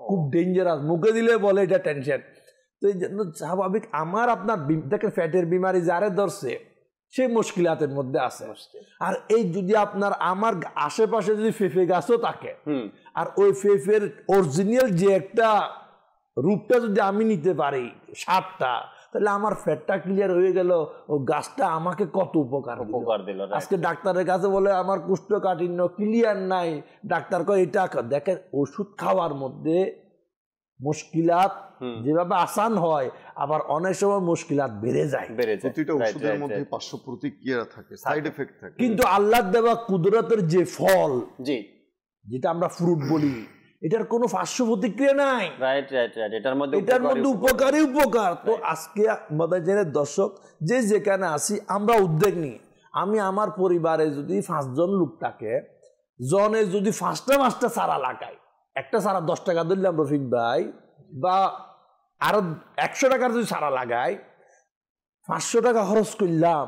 খুব ডেঞ্জারাস, মুখে দিলে বলে এটা টেনশন। তো এই জন্য স্বাভাবিক আমার আপনার দেখেন ফ্যাটের বিমারি যারে ধরছে সে মুশকিলাতের মধ্যে আছে। আর এই যদি আপনার আমার আশেপাশে যদি পেঁপে গাছও থাকে, আর ওই পেঁপের অরিজিনাল যে একটা রূপটা যদি আমি নিতে পারি, স্বাদটা, তাহলে আমার ফ্যাটটা ক্লিয়ার হয়ে গেল। ও গাছটা আমাকে কত উপকার দিল। আজকে ডাক্তারের কাছে বলে আমার কুষ্ঠকাঠিন্য ক্লিয়ার নাই, ডাক্তার কয় এটা। দেখেন ওষুধ খাওয়ার মধ্যে মুশকিলাত যেভাবে আসান হয়, আবার অনেক সময় মুশকিলাত বেড়ে যায়।
প্রতিটা ওষুধের মধ্যে পার্শ্ব প্রতিক্রিয়া থাকে, সাইড এফেক্ট থাকে।
কিন্তু আল্লাহ দেওয়া কুদরতের যে ফল, যেটা আমরা ফ্রুট বলি, এটার কোনো পার্শ্ব প্রতিক্রিয়া নাই। এটার মধ্যে উপকারী উপকার। তো আজকে মদনীর দর্শক যে যেখানে আসি, আমরা উদ্যোগ নিই। আমি আমার পরিবারে যদি 5 জন লোক থাকে, জনে যদি 5টা চারা লাগাই, একটা চারা 10 টাকা ধরলাম রফিক ভাই, বা আরো 100 টাকার যদি চারা লাগাই, 500 টাকা খরচ করলাম,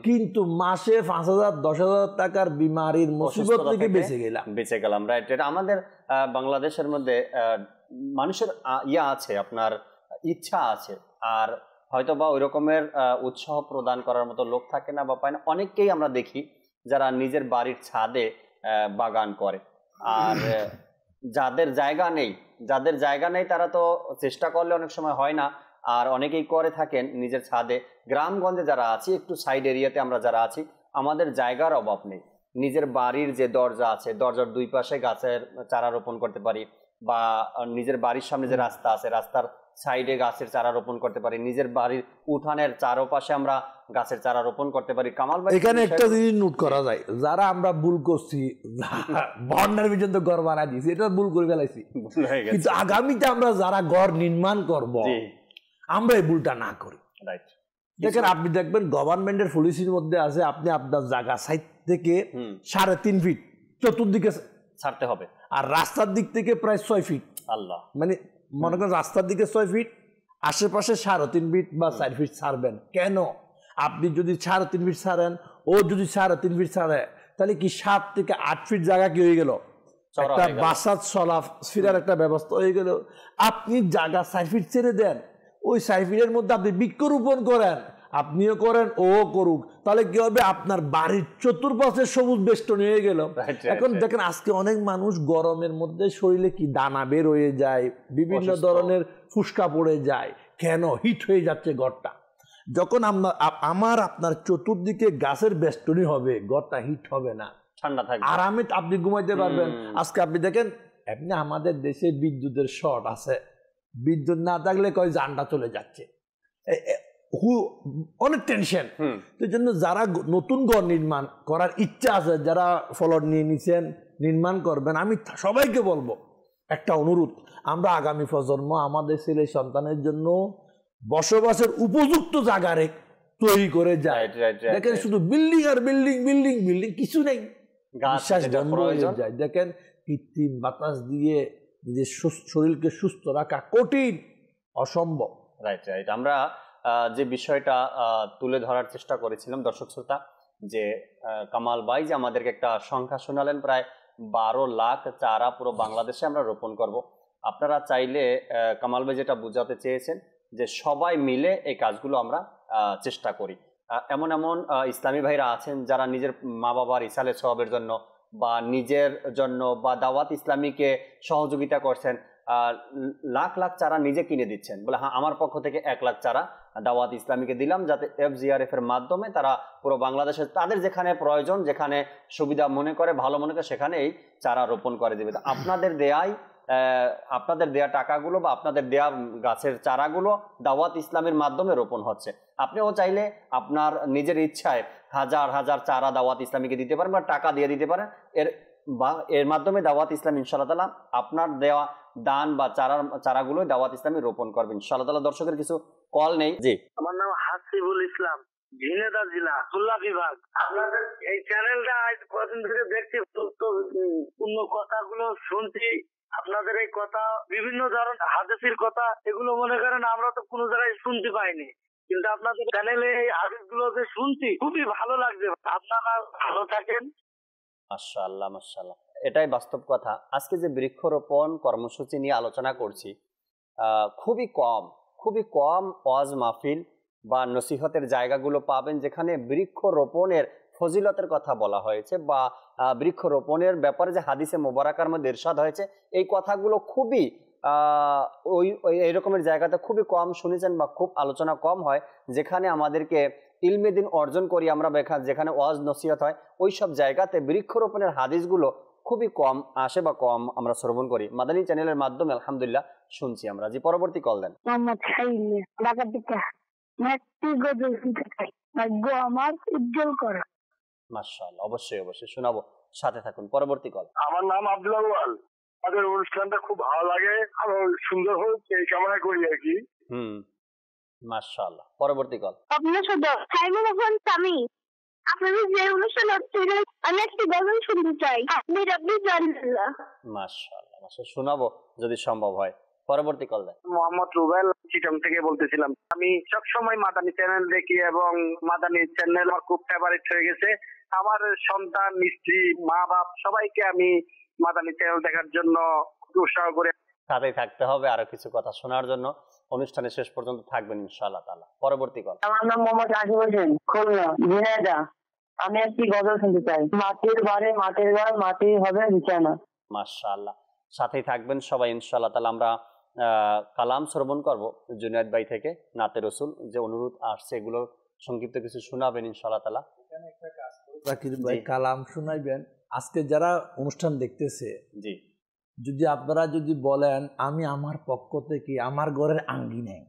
কিন্তু মাসে 5,000 10,000 টাকার বিমারির মুসিবত থেকে বেঁচে গেলাম।
রাইট। এটা আমাদের বাংলাদেশের মধ্যে মানুষের আছে, আপনার ইচ্ছা আছে, আর হয়তো বা ওই রকমের উৎসাহ প্রদান করার মতো লোক থাকে না বা পায় না। অনেককেই আমরা দেখি যারা নিজের বাড়ির ছাদে বাগান করে, আর যাদের জায়গা নেই তারা তো চেষ্টা করলে অনেক সময় হয় না। আর অনেকেই করে থাকেন নিজের ছাদে। গ্রামগঞ্জে যারা আছি, একটু সাইড এরিয়াতে আমরা যারা আছি, আমাদের জায়গার অভাব নেই। নিজের বাড়ির যে দরজা আছে, দরজার 2 পাশে গাছের চারা রোপণ করতে পারি, বা নিজের বাড়ির সামনে যে রাস্তা আছে, রাস্তার সাইডে গাছের চারা রোপণ করতে পারি, নিজের বাড়ির উঠানের চারপাশে আমরা গাছের চারা রোপণ করতে পারি। কামাল ভাই,
এখানে একটা জিনিস নোট করা যায়, যারা আমরা ভুল করছি, বন্যার পর্যন্ত ঘর বানাই দিয়েছি, এটা ভুল করে ফেলাইছি, কিন্তু আগামীতে আমরা যারা ঘর নির্মাণ করব, আমরা এই ভুলটা না করি। দেখেন আপনি দেখবেন গভর্নমেন্টের পলিসির মধ্যে আছে, আপনি আপনার জায়গা সাইড থেকে 3.5 ফিট চতুর্দিকে
ছাড়তে হবে,
আর রাস্তার দিক থেকে প্রায় 6 ফিট।
আল্লাহ,
মানে মনে করেন রাস্তার দিকে 6 ফিট, আশেপাশে 3.5 ফিট বা 4 ফিট ছাড়বেন। কেন? আপনি যদি 3.5 ফিট ছাড়েন, ও যদি 3.5 ফিট ছাড়ে, তাহলে কি 7 থেকে 8 ফিট জায়গা কি হয়ে গেল, একটা বাসাত চলা ফিরার একটা ব্যবস্থা হয়ে গেল। আপনি জায়গা 4 ফিট ছেড়ে দেন, ওই সাইফিনের মধ্যে আপনি বৃক্ষরোপণ করেন, আপনিও করেন, ও করুক, তাহলে কি হবে, আপনার বাড়ির চতুর্পাশে সবুজ বেষ্টনী হয়ে গেল। এখন দেখেন আজকে অনেক মানুষ গরমের মধ্যে শরীরে কি দানা বের হয়ে যায়, বিভিন্ন ধরনের ফুসকা পড়ে যায়, কেন? হিট হয়ে যাচ্ছে ঘরটা। যখন আপনার চতুর্দিকে গাছের বেষ্টনী হবে, ঘরটা হিট হবে না,
ঠান্ডা থাকবে,
আরামে আপনি ঘুমাইতে পারবেন। আজকে আপনি দেখেন এমনি আমাদের দেশে বিদ্যুতের শর্ট আছে, বিদ্যুৎ না থাকলে কয় জানটা চলে যাচ্ছে, অনেক টেনশন। সেই জন্য যারা নতুন ঘর নির্মাণ করার ইচ্ছা আছে, যারা ফলট নিয়ে নিছেন, নির্মাণ করবেন, আমি সবাইকে বলবো একটা অনুরোধ, আমরা আগামী প্রজন্ম আমাদের ছেলে সন্তানের জন্য বসবাসের উপযুক্ত জায়গা তৈরি করে যায়। দেখেন শুধু বিল্ডিং আর বিল্ডিং বিল্ডিং বিল্ডিং, কিছু নেই, বিশ্বাস বন্ধ হয়ে যায়। দেখেন কৃত্রিম বাতাস দিয়ে নিজের শরীরকে সুস্থ রাখা কঠিন, অসম্ভব।
Right right. আমরা যে বিষয়টা তুলে ধরার চেষ্টা করেছিলাম দর্শক শ্রোতা, যে কামাল ভাই যে আমাদেরকে একটা সংখ্যা শোনালেন, প্রায় 12 লাখ চারা পুরো বাংলাদেশে আমরা রোপণ করব। আপনারা চাইলে কামাল ভাই যেটা বোঝাতে চেয়েছেন যে সবাই মিলে এই কাজগুলো আমরা চেষ্টা করি। এমন এমন ইসলামী ভাইরা আছেন যারা নিজের মা বাবার ইসালে সওয়াবের জন্য বা নিজের জন্য বা দাওয়াত ইসলামীকে সহযোগিতা করছেন, লাখ লাখ চারা নিজে কিনে দিচ্ছেন, বলে হ্যাঁ আমার পক্ষ থেকে 1 লাখ চারা দাওয়াত ইসলামীকে দিলাম, যাতে FGRF এর মাধ্যমে তারা পুরো বাংলাদেশে তাদের যেখানে প্রয়োজন, যেখানে সুবিধা মনে করে, ভালো মনে করে, সেখানে এই চারা রোপণ করে দেবে। তো আপনাদের দেয়া টাকাগুলো বা আপনাদের দেয়া গাছের চারাগুলো দাওয়াত ইসলামের মাধ্যমে রোপণ হচ্ছে। আপনিও চাইলে আপনার নিজের ইচ্ছায় হাজার হাজার চারা দাওয়াত ইসলামীকে দিতে পারেন বা টাকা দিয়ে দিতে পারেন, এর মাধ্যমে দাওয়াত ইসলাম ইনশাআল্লাহ তাআলা আপনার দেওয়া দান বা চারাগুলো দাওয়াত ইসলামী রোপণ করবেন ইনশাআল্লাহ তাআলা। দর্শকের কিছু কল নেই। জি,
আমার নাম হাসিবুল ইসলাম, ঝিনাইদহ জেলা, খুলনা বিভাগ। আপনাদের এই চ্যানেলটা আজ কদিন ধরে দেখছি, পূর্ণ কথাগুলো শুনছি। আপনাদের এই কথা, বিভিন্ন ধরনের হাদিসের কথা, এগুলো মনে করেন আমরা তো কোনো জায়গায় শুনতে পাইনি, কিন্তু আপনাদের চ্যানেলে এই হাদিসগুলো যে শুনছি, খুবই ভালো লাগছে। আপনারা ভালো থাকেন।
মাশাআল্লাহ মাশাআল্লাহ, এটাই বাস্তব কথা। আজকে যে বৃক্ষরোপণ কর্মসূচি নিয়ে আলোচনা করছি, খুবই কম ওয়াজ মাহফিল বা নসিহতের জায়গাগুলো পাবেন যেখানে বৃক্ষরোপণের ফজিলতের কথা বলা হয়েছে বা বৃক্ষরোপণের ব্যাপারে যে হাদিসে মোবারকার মধ্যে ইরশাদ হয়েছে, এই কথাগুলো খুবই এই রকমের জায়গাতে খুবই কম শুনেছেন বা খুব আলোচনা কম হয়। যেখানে আমাদেরকে ইলমে দিন অর্জন করি আমরা, যেখানে ওয়াজ নসিহত হয়, ওই সব জায়গাতে বৃক্ষরোপণের হাদিসগুলো খুবই কম আসে বা কম আমরা শ্রবণ করি। মাদানী চ্যানেলের মাধ্যমে আলহামদুলিল্লাহ শুনছি আমরা। জি, পরবর্তী কল দেন। মাশাআল্লাহ, অবশ্যই অবশ্যই শোনাবো, সাথে থাকুন। পরবর্তী কল।
আমার নাম আব্দুল আউয়াল। আমাদের অনুষ্ঠানটা খুব ভালো লাগে, আরো সুন্দর হচ্ছে এই কামনা করি আর কি।
মাশাআল্লাহ, পরবর্তী কল।
আপনার সাথে সাইমন খান সামি, আপনাদের যে অনুষ্ঠান হচ্ছে আমি একটি গজল শুনতে চাই, আপনি জানেন।
মাশাআল্লাহ মাশাআল্লাহ, শোনাবো যদি সম্ভব হয়। পরবর্তী কল দেন।
মোহাম্মদ রুবেল, চিটাং থেকে বলতেছিলাম। আমি সবসময় মাদানী চ্যানেল দেখি এবং মাদানী চ্যানেল আমার খুব ফেভারিট হয়ে গেছে। আমার সন্তান, স্ত্রী, মা বাপ সবাইকে আমি মাদানী চ্যানেল দেখার জন্য উৎসাহ করে।
সাথে থাকতে হবে আরো কিছু কথা শোনার জন্য, অনুষ্ঠানের শেষ পর্যন্ত থাকবেন ইনশাআল্লাহ তাআলা। পরবর্তী কল।
আমার নাম মোহাম্মদ আসিফ হোসেন, খুলনা, ঝিনাইদহ। আমি একটি গজল শুনতে চাই, মাটির বাড়ি মাটির ঘর মাটি হবে বিছানা।
মাশাআল্লাহ, সাথেই থাকবেন সবাই ইনশাআল্লাহ তাআলা। আমরা কালাম শ্রবণ করব জুনায়েদ ভাই থেকে, নাতে রসুল যে অনুরোধ আসছে এগুলো সংক্ষিপ্ত কিছু শোনাবেন ইনশাআল্লাহ তাআলা।
জাকির ভাই কালাম শোনাইবেন। আজকে যারা অনুষ্ঠান দেখতেছে,
জি,
যদি আপনারা যদি বলেন আমি আমার পক্ষ থেকে আমার ঘরের আঙ্গিনায়,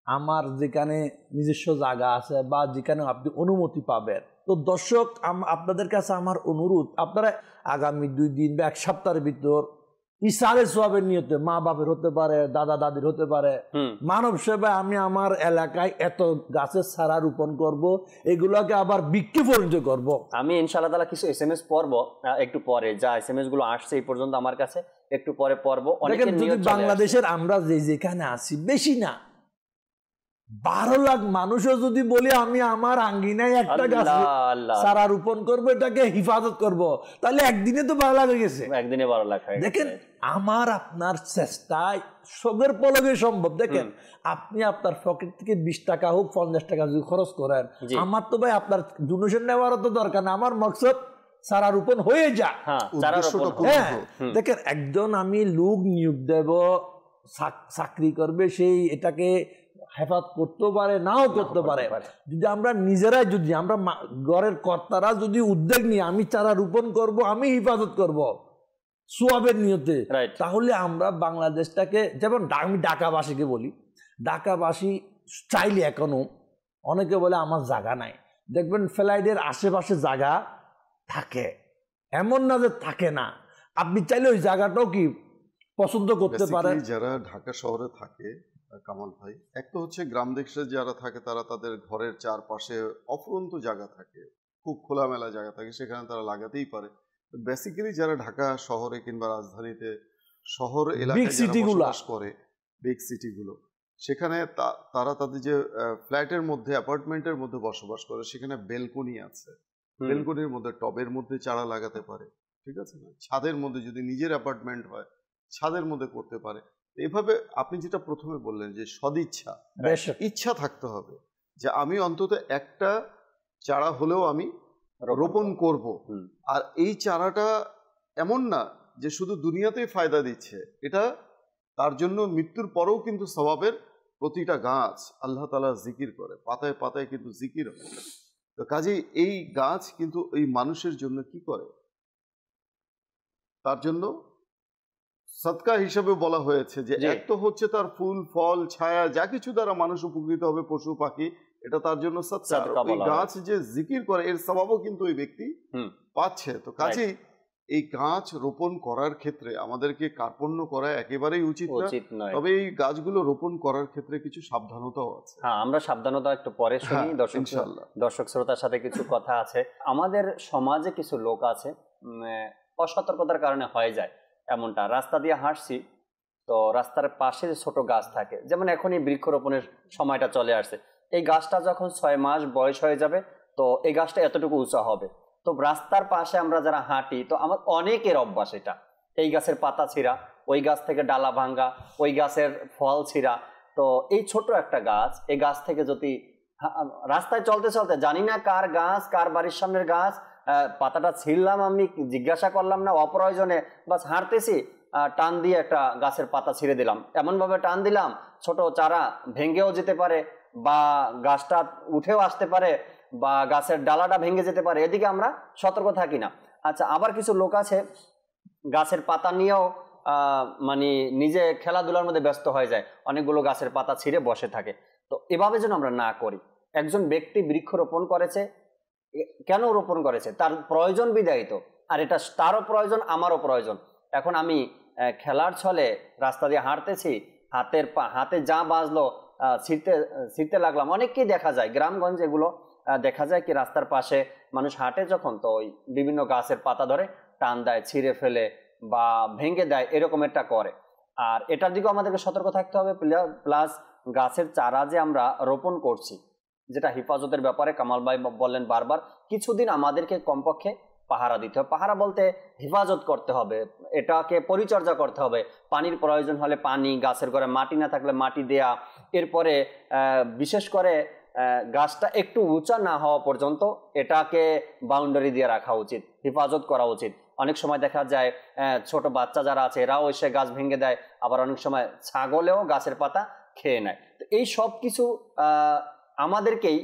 আমার যেখানে নিজস্ব জায়গা আছে বা যেখানে আপনি অনুমতি পাবেন, তো দর্শক আপনাদের কাছে আমার অনুরোধ, আপনারা আগামী 2 দিন বা 1 সপ্তাহের ভিতর ইসালে সওয়াবের নিয়তে, মা বাপের হতে পারে, দাদা দাদির হতে পারে, মানব সেবায় আমি আমার এলাকায় এত গাছের চারা রোপণ করব, এগুলোকে আবার বিক্রি পর্যন্ত করব।
আমি ইনশাআল্লাহ তাআলা কিছু SMS পড়ব একটু পরে, যা SMS গুলো আসছে এই পর্যন্ত আমার কাছে, একটু পরে পড়ব।
দেখেন যদি বাংলাদেশের আমরা যেখানে আছি, বেশি না, 12 লাখ মানুষও যদি বলি আমি আমার আঙ্গিনায় একটা গাছ চারা রোপণ করবো, এটাকে হিফাজত করব, তাহলে একদিনে তো 12 লাখ হয়ে গেছে।
একদিনে 12 লাখ হয়ে গেছে।
দেখেন আমার আপনার চেষ্টায় সবের পলকে সম্ভব। দেখেন আপনি আপনার পকেট থেকে 20 টাকা হোক 50 টাকা যদি খরচ করেন, আমার তো ভাই আপনার ডোনেশন নেওয়ারও তো দরকার না, আমার মকসদ চারা রোপণ হয়ে যা। দেখেন একজন আমি লোক নিয়োগ দেব, চাকরি করবে, সেই এটাকে হেফাজত করতে পারে নাও করতে পারে। যদি আমরা নিজেরাই, যদি আমরা ঘরের কর্তারা যদি উদ্যোগ নিয়ে আমি চারা রোপণ করব, আমি হেফাজত করব সোয়াবের নিয়তে, তাহলে আমরা বাংলাদেশটাকে, যেমন আমি ঢাকাবাসীকে বলি, ঢাকাবাসী চাইলে এখনো অনেকে বলে আমার জায়গা নাই, দেখবেন ফ্লাইটের আশেপাশে জায়গা থাকে, এমন না যে থাকে না, আপনি চাইলে ওই জায়গাটাও কি পছন্দ করতে পারেন।
যারা ঢাকা শহরে থাকে কামাল ভাই, এক তো হচ্ছে গ্রাম দেশে যারা থাকে তারা তাদের ঘরের চারপাশে অফুরন্ত জায়গা থাকে, খুব খোলামেলা জায়গা থাকে, সেখানে তারা লাগাতেই পারে। বেসিক্যালি যারা ঢাকা শহরে কিংবা রাজধানীতে শহর এলাকায় বসবাস করে, বিগ সিটিগুলো, সেখানে তারা তাদের যে ফ্ল্যাটের মধ্যে, অ্যাপার্টমেন্টের মধ্যে বসবাস করে, সেখানে বেলকনি আছে, বেলকনির মধ্যে টবের মধ্যে চারা লাগাতে পারে, ঠিক আছে না? ছাদের মধ্যে যদি নিজের অ্যাপার্টমেন্ট হয় ছাদের মধ্যে করতে পারে। এইভাবে আপনি যেটা প্রথমে বললেন যে সদিচ্ছা, ইচ্ছা থাকতে হবে যে আমি অন্তত একটা চারা হলেও আমি রোপণ করব। আর এই চারাটা এমন না যে শুধু দুনিয়াতেই ফায়দা দিচ্ছে, এটা তার জন্য মৃত্যুর পরেও কিন্তু সওয়াবের, প্রতিটা গাছ আল্লাহ তাআলা জিকির করে, পাতায় পাতায় কিন্তু জিকির হয়। তো কাজেই এই গাছ কিন্তু এই মানুষের জন্য কি করে, তার জন্য সদকা হিসেবে বলা হয়েছে যে এক তো হচ্ছে তার ফুল ফল ছায়া যা কিছু দ্বারা মানুষ উপকৃত হবে, পশু পাখি, এটা তার জন্য সদকা। ওই গাছ যে জিকির করে এর সওয়াবও কিন্তু ওই ব্যক্তি পাচ্ছে। তো কাজেই এই গাছ রোপণ করার ক্ষেত্রে আমাদেরকে কার্পণ্য করা একেবারেই উচিত নয়, তবে এই গাছগুলো রোপণ করার ক্ষেত্রে কিছু সাবধানতাও আছে।
হ্যাঁ, আমরা সাবধানতা একটু পরে শুনি। দর্শক শ্রোতার সাথে কিছু কথা আছে। আমাদের সমাজে কিছু লোক আছে অসতর্কতার কারণে হয়ে যায় এমনটা, রাস্তা দিয়ে হাঁটছি তো রাস্তার পাশে যে ছোট গাছ থাকে, যেমন এখনই বৃক্ষরোপণের সময়টা চলে আসছে, এই গাছটা যখন 6 মাস বয়স হয়ে যাবে তো এই গাছটা এতটুকু উঁচা হবে। তো রাস্তার পাশে আমরা যারা হাঁটি, তো আমার অনেকের অভ্যাস এটা, এই গাছের পাতা ছিঁড়া, ওই গাছ থেকে ডালা ভাঙ্গা, ওই গাছের ফল ছিঁড়া। তো এই ছোট একটা গাছ, এই গাছ থেকে যদি রাস্তায় চলতে চলতে, জানি না কার গাছ, কার বাড়ির সামনের গাছ, পাতাটা ছিঁড়লাম, আমি জিজ্ঞাসা করলাম না, অপ্রয়োজনে বাস হাঁটতেছি, টান দিয়ে একটা গাছের পাতা ছিঁড়ে দিলাম, এমনভাবে টান দিলাম ছোট চারা ভেঙেও যেতে পারে, বা গাছটা উঠেও আসতে পারে, বা গাছের ডালাটা ভেঙে যেতে পারে, এদিকে আমরা সতর্ক থাকি না। আচ্ছা, আবার কিছু লোক আছে গাছের পাতা নিয়েও মানে নিজে খেলাধুলার মধ্যে ব্যস্ত হয়ে যায়, অনেকগুলো গাছের পাতা ছিঁড়ে বসে থাকে। তো এভাবে যেন আমরা না করি। একজন ব্যক্তি বৃক্ষ রোপণ করেছে, কেন রোপণ করেছে? তার প্রয়োজন বিধায়িত, আর এটা তারও প্রয়োজন, আমারও প্রয়োজন। এখন আমি খেলার ছলে রাস্তা দিয়ে হাঁটতেছি, হাতে যা বাজলো ছিঁড়তে লাগলাম। অনেককেই দেখা যায় গ্রামগঞ্জে, এগুলো দেখা যায় কি রাস্তার পাশে মানুষ হাঁটে যখন, তো ওই বিভিন্ন গাছের পাতা ধরে টান দেয়, ছিঁড়ে ফেলে বা ভেঙে দেয়, এরকম একটা করে। আর এটার দিকেও আমাদেরকে সতর্ক থাকতে হবে। প্লাস গাছের চারা যে আমরা রোপণ করছি, যেটা হেফাজতের ব্যাপারে কামাল ভাই বললেন বারবার, কিছুদিন আমাদেরকে কমপক্ষে পাহারা দিতে হবে। পাহারা বলতে হেফাজত করতে হবে, এটাকে পরিচর্যা করতে হবে, পানির প্রয়োজন হলে পানি, গাছের ঘরে মাটি না থাকলে মাটি দেয়া, এরপরে বিশেষ করে গাছটা একটু উঁচা না হওয়া পর্যন্ত এটাকে বাউন্ডারি দিয়ে রাখা উচিত, হেফাজত করা উচিত। অনেক সময় দেখা যায় ছোট বাচ্চা যারা আছে এরাও এসে গাছ ভেঙে দেয়, আবার অনেক সময় ছাগলেও গাছের পাতা খেয়ে নেয়। তো এই সব কিছু আমাদেরকেই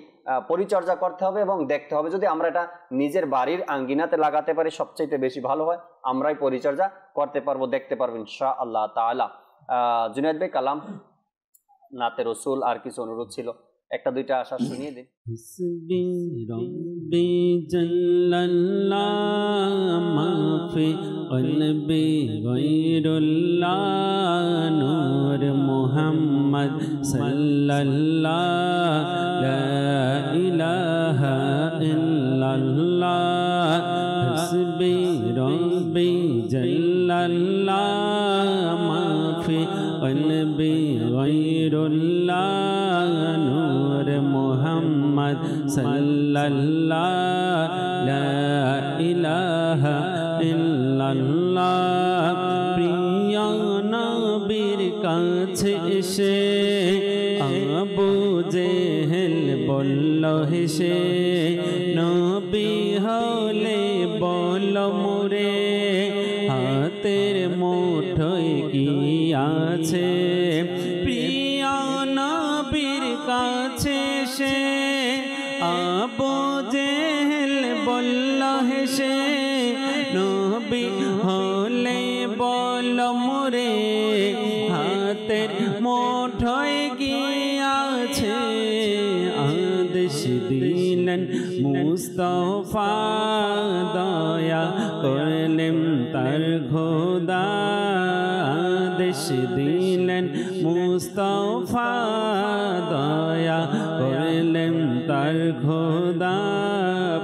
পরিচর্যা করতে হবে এবং দেখতে হবে। যদি আমরা এটা নিজের বাড়ির আঙ্গিনাতে লাগাতে পারি সবচেয়ে বেশি ভালো হয়, আমরাই পরিচর্যা করতে পারবো, দেখতে পারবো ইনশাআল্লাহ তাআলা। জুনায়েদ ভাই, কালাম নাতে রসুল আর কিছু অনুরোধ ছিল, একটা দুইটা আশা শুনিয়ে দিন।
হসবি রব্বি জাল্লাল্লাহ মাফি কলবি গায়রুল্লাহ নূর মুহাম্মদ সাল্লাল্লাহ লা ইলাহা ইল্লাল্লাহ হসবি রব্বি জাল্লাল্লাহ মাফি কলবি গায়রুল্লাহ মুহাম্মদ সাল্লাল্লাহু লা ইলাহা ইল্লাল্লাহ প্রিয় নবীর কাছে এসে আবু জেহেল বলল হেসে নবী হলে বল মোরে হাতের মুঠোয় কি আছে প্রিয় নবীর কাছে সে আবু জেহেল বলল হেসে নবী হলে বল মোরে হাতের মুঠোয় কি আছে আদেশ দিলেন মুস্তাফা দয়া করলেন তার খোদা আদেশ দিলেন মুস্তাফা দয়া করলেন তার খোদা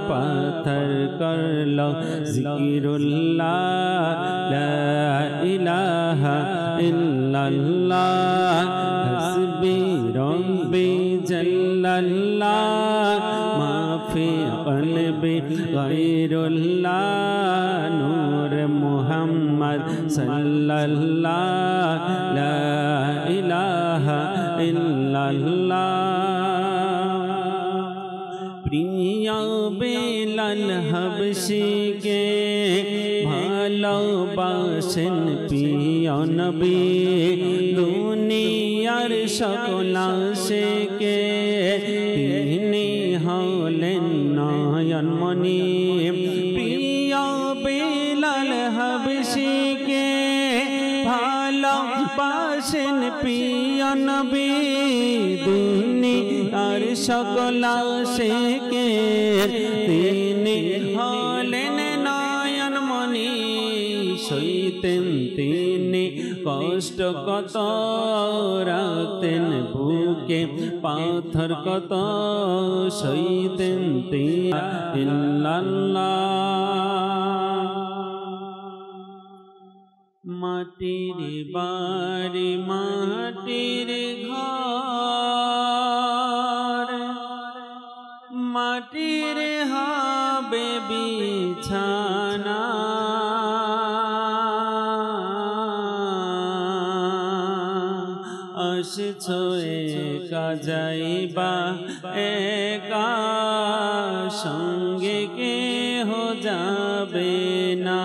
পাথর করল জিকিরুল্লাহ লা ইলাহা ইল্লাল্লাহ হাসবি রব্বি জাল্লাল্লাহ মা ফি কলবি গায়রুল্লাহ নূর মুহাম্মদ সাল্লাল্লাহ লা ইলাহা ইল্লাল্লাহ প্রিয় বেলাল হাবশিকে ভালোবাসেন প্রিয় নবী দুনিয়ার সকল আশিকে তিনি হলেন নয়নমণি প্রিয় বেলাল হাবশিকে ভালোবাসেন প্রিয় নবী দুনিয়ার সকল আশিকে তিনি হলেন নয়নমণি সইতেন তিনি কষ্ট কত রাখতেন বুকে পাথর কত সইতেন তিনি ইল্লাল্লাহ মাটির বাড়ি মাটির ঘর মাটির হবে বিছানা আসছো একা যাইবা একা সঙ্গে কেহ যাবে না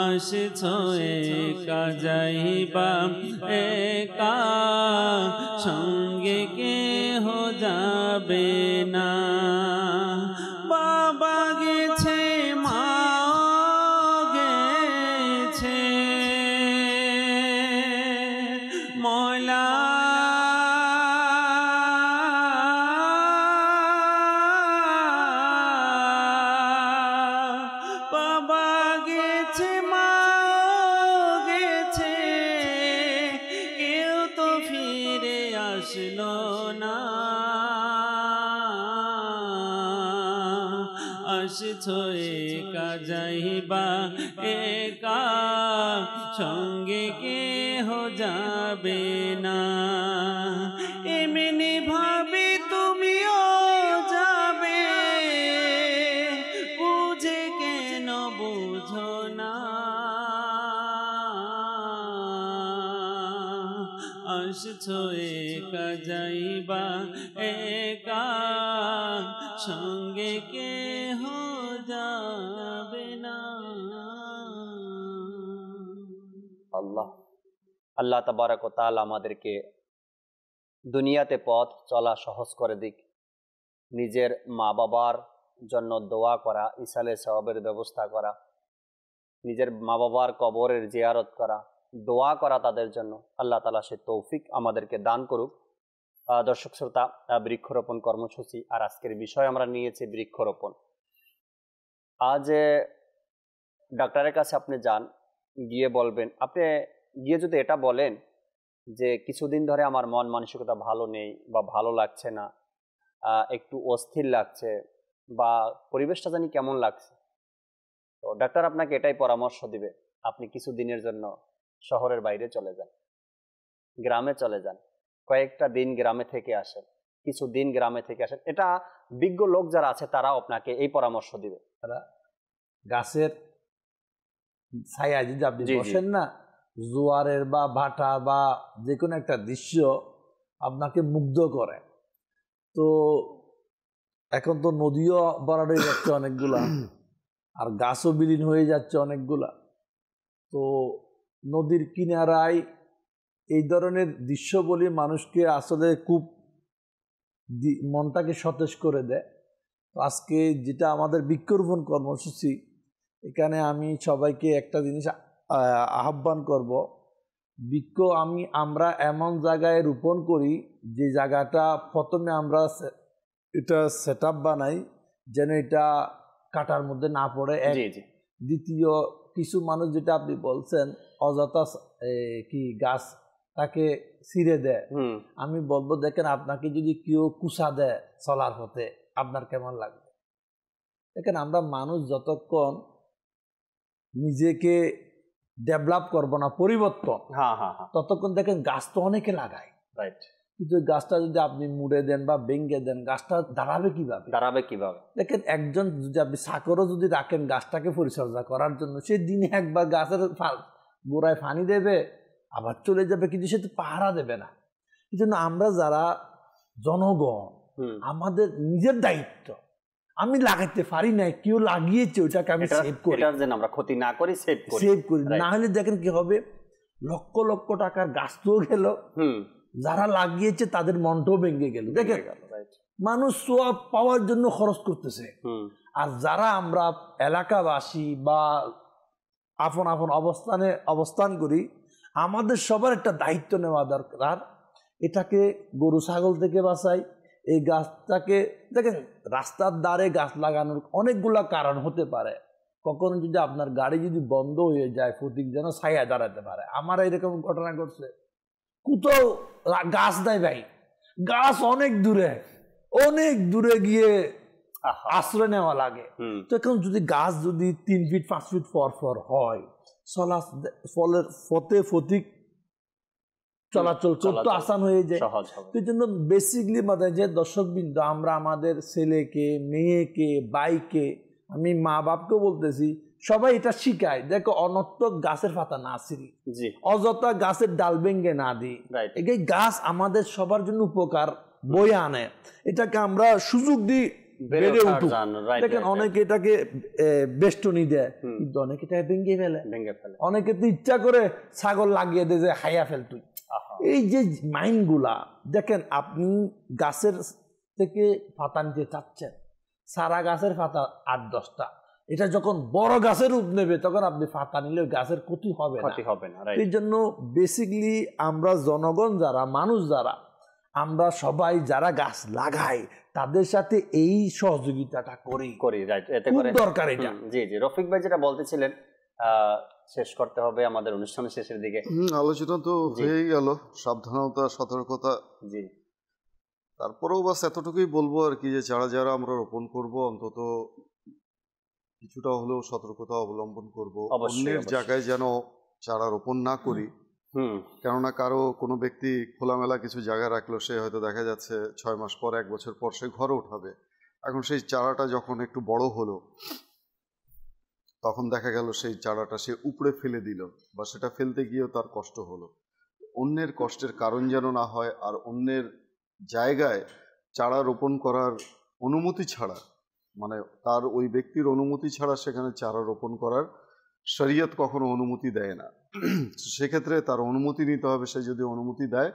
আসছো একা যাইবা একা সঙ্গে কেহ যাবে না বাবা গেছে মা গেছে ময়লা বাবা গেছে মা গেছে কেউ তো ফিরে আসলো না আসছো একা যাইবা একা সঙ্গে কেহ যাবে না এমনি ভাবে তুমিও যাবে বুঝে কেন বুঝো না আসছো একা যাইবা একা সঙ্গে কেহ যাবে না
আল্লাহ আল্লাহ তাবারক ওয়া তাআলা আমাদেরকে দুনিয়াতে পথ চলা সহজ করে দিক নিজের মা বাবার জন্য দোয়া করা ইসালে সওয়াবের ব্যবস্থা করা নিজের মা বাবার কবরের জিয়ারত করা দোয়া করা তাদের জন্য আল্লাহ তাআলা সে তৌফিক আমাদেরকে দান করুক দর্শক শ্রোতা বৃক্ষরোপণ কর্মসূচি আর আজকের বিষয় আমরা নিয়েছি বৃক্ষরোপণ আজ ডাক্তারের কাছে আপনি যান গিয়ে বলবেন আপনি গিয়ে যদি এটা বলেন যে কিছুদিন ধরে আমার মন মানসিকতা ভালো নেই বা ভালো লাগছে না একটু অস্থির লাগছে বা পরিবেশটা জানি কেমন লাগছে তো ডাক্তার আপনাকে এটাই পরামর্শ দিবে আপনি কিছুদিনের জন্য শহরের বাইরে চলে যান গ্রামে চলে যান কয়েকটা দিন গ্রামে থেকে আসেন কিছুদিন গ্রামে থেকে আসেন, এটা বিজ্ঞ লোক যারা আছে তারাও আপনাকে এই পরামর্শ দিবে।
তারা গাছের ছায়া যদি আপনি বসেন না, জোয়ারের বা ভাটা বা যে কোনো একটা দৃশ্য আপনাকে মুগ্ধ করে। তো এখন তো নদীও বরাদ হয়ে যাচ্ছে অনেকগুলা, আর গাছও বিলীন হয়ে যাচ্ছে অনেকগুলা। তো নদীর কিনারায় এই ধরনের দৃশ্য বলি মানুষকে আসলে খুব মনটাকে সতেজ করে দেয়। তো আজকে যেটা আমাদের বৃক্ষরোপণ কর্মসূচি, এখানে আমি সবাইকে একটা জিনিস আহ্বান করব, বৃক্ষ আমরা এমন জায়গায় রোপণ করি যে জায়গাটা প্রথমে আমরা এটা সেট আপ বানাই যেন এটা কাটার মধ্যে না পড়ে। দ্বিতীয়, কিছু মানুষ যেটা আপনি বলছেন অযথা কি গাছ তাকে ছিঁড়ে দেয়, আমি বলবো দেখেন আপনাকে যদি কেউ কুচা দেয় চলার পথে আপনার কেমন লাগবে? দেখেন আমরা মানুষ যতক্ষণ নিজেকে ডেভেলপ করবো না, পরিবর্তন, ততক্ষণ দেখেন গাছ তো অনেকে লাগায়, কিন্তু গাছটা যদি আপনি মুড়ে দেন বা ভেঙে দেন, গাছটা দাঁড়াবে কিভাবে? দেখেন একজন যদি আপনি সাকরও যদি রাখেন গাছটাকে পরিচর্যা করার জন্য, সে দিনে একবার গাছের গোড়ায় পানি দেবে আবার চলে যাবে, কিন্তু সে তো পাহারা দেবে না। এই জন্য আমরা যারা জনগণ, আমাদের নিজের দায়িত্ব, আমি লাগাইতে পারি না, কেউ লাগিয়েছে ওইটাকে আমি সেভ করি,
আমরা ক্ষতি না করি,
সেভ করি। না হলে দেখেন কি হবে, লক্ষ লক্ষ টাকার গাছ তো গেল, যারা লাগিয়েছে তাদের মনটাও ভেঙে গেল। দেখেন মানুষ সব পাওয়ার জন্য খরচ করতেছে, আর যারা আমরা এলাকাবাসী বা আপন আপন অবস্থান করি, আমাদের সবার একটা দায়িত্ব নেওয়া দরকার। এটাকে গরু ছাগল থেকে বাঁচাই, এই গাছটাকে দেখেন রাস্তার ধারে গাছ লাগানোর অনেকগুলা কারণ হতে পারে। কখনো যদি আপনার গাড়ি যদি বন্ধ হয়ে যায়, ফটিক যেন ছায়া দাঁড়াতে পারে। আমার এরকম ঘটনা ঘটছে, কোথাও গাছ নাই ভাই, গাছ অনেক দূরে গিয়ে আশ্রয় নেওয়া লাগে। তো এখন যদি গাছ যদি 3 ফিট 5 ফিট পর হয়, ফলের ফটিক চলাচল করতে আসান হয়ে যায়। এই জন্য বেসিকলি মানে যে দর্শকবৃন্দ, আমরা আমাদের ছেলেকে, মেয়েকে, ভাইকে, আমি মা বাপকেও বলতেছি, সবাই এটা শিখায়, দেখো অনর্থক গাছের পাতা না ছিঁড়ি, অযথা গাছের ডাল ভেঙে না দিই। এই গাছ আমাদের সবার জন্য উপকার বয়ে আনে, এটাকে আমরা সুযোগ দিই বেড়ে উঠুক। দেখেন অনেকে এটাকে বেষ্টনী দেয়, কিন্তু অনেকে এটা ভেঙে ফেলে। অনেকে তো ইচ্ছা করে ছাগল লাগিয়ে দেয় যে খাইয়া ফেল তুই। এই যে মাইন্ডগুলা, দেখেন আপনি গাছের থেকে পাতা নিতে চাচ্ছেন, সারা গাছের পাতা 8-10টা, এটা যখন বড় গাছের রূপ নেবে তখন আপনি পাতা নিলে গাছের ক্ষতি হবে না। এই জন্য বেসিকলি আমরা জনগণ যারা, মানুষ যারা, আমরা সবাই যারা গাছ লাগাই তাদের সাথে এই সহযোগিতাটা করি, খুব দরকার এটা।
জি জি, রফিক ভাই যেটা বলতেছিলেন শেষ করতে হবে আমাদের অনুষ্ঠানের শেষের দিকে।
আলোচনা তো হয়ে গেল, সাবধানতা, সতর্কতা।
জি,
তারপরেও বাস এতটুকুই বলবো আর কি, যে যারা আমরা রোপণ করব অন্তত কিছুটা হলেও সতর্কতা অবলম্বন করব, অন্যের জায়গায় যেন চারা রোপণ না করি। কেননা কারো কোনো ব্যক্তি খোলামেলা কিছু জায়গা রাখলো, সে হয়তো দেখা যাচ্ছে 6 মাস পর, 1 বছর পর সে ঘরে উঠাবে। এখন সেই চারাটা যখন একটু বড় হলো, তখন দেখা গেল সেই চারাটা সে উপড়ে ফেলে দিল, বা সেটা ফেলতে গিয়েও তার কষ্ট হলো। অন্যের কষ্টের কারণ যেন না হয়, আর অন্যের জায়গায় চারা রোপণ করার অনুমতি ছাড়া, মানে তার ওই ব্যক্তির অনুমতি ছাড়া সেখানে চারা রোপণ করার শরীয়ত কখনো অনুমতি দেয় না। সেক্ষেত্রে তার অনুমতি নিতে হবে। সে যদি অনুমতি দেয়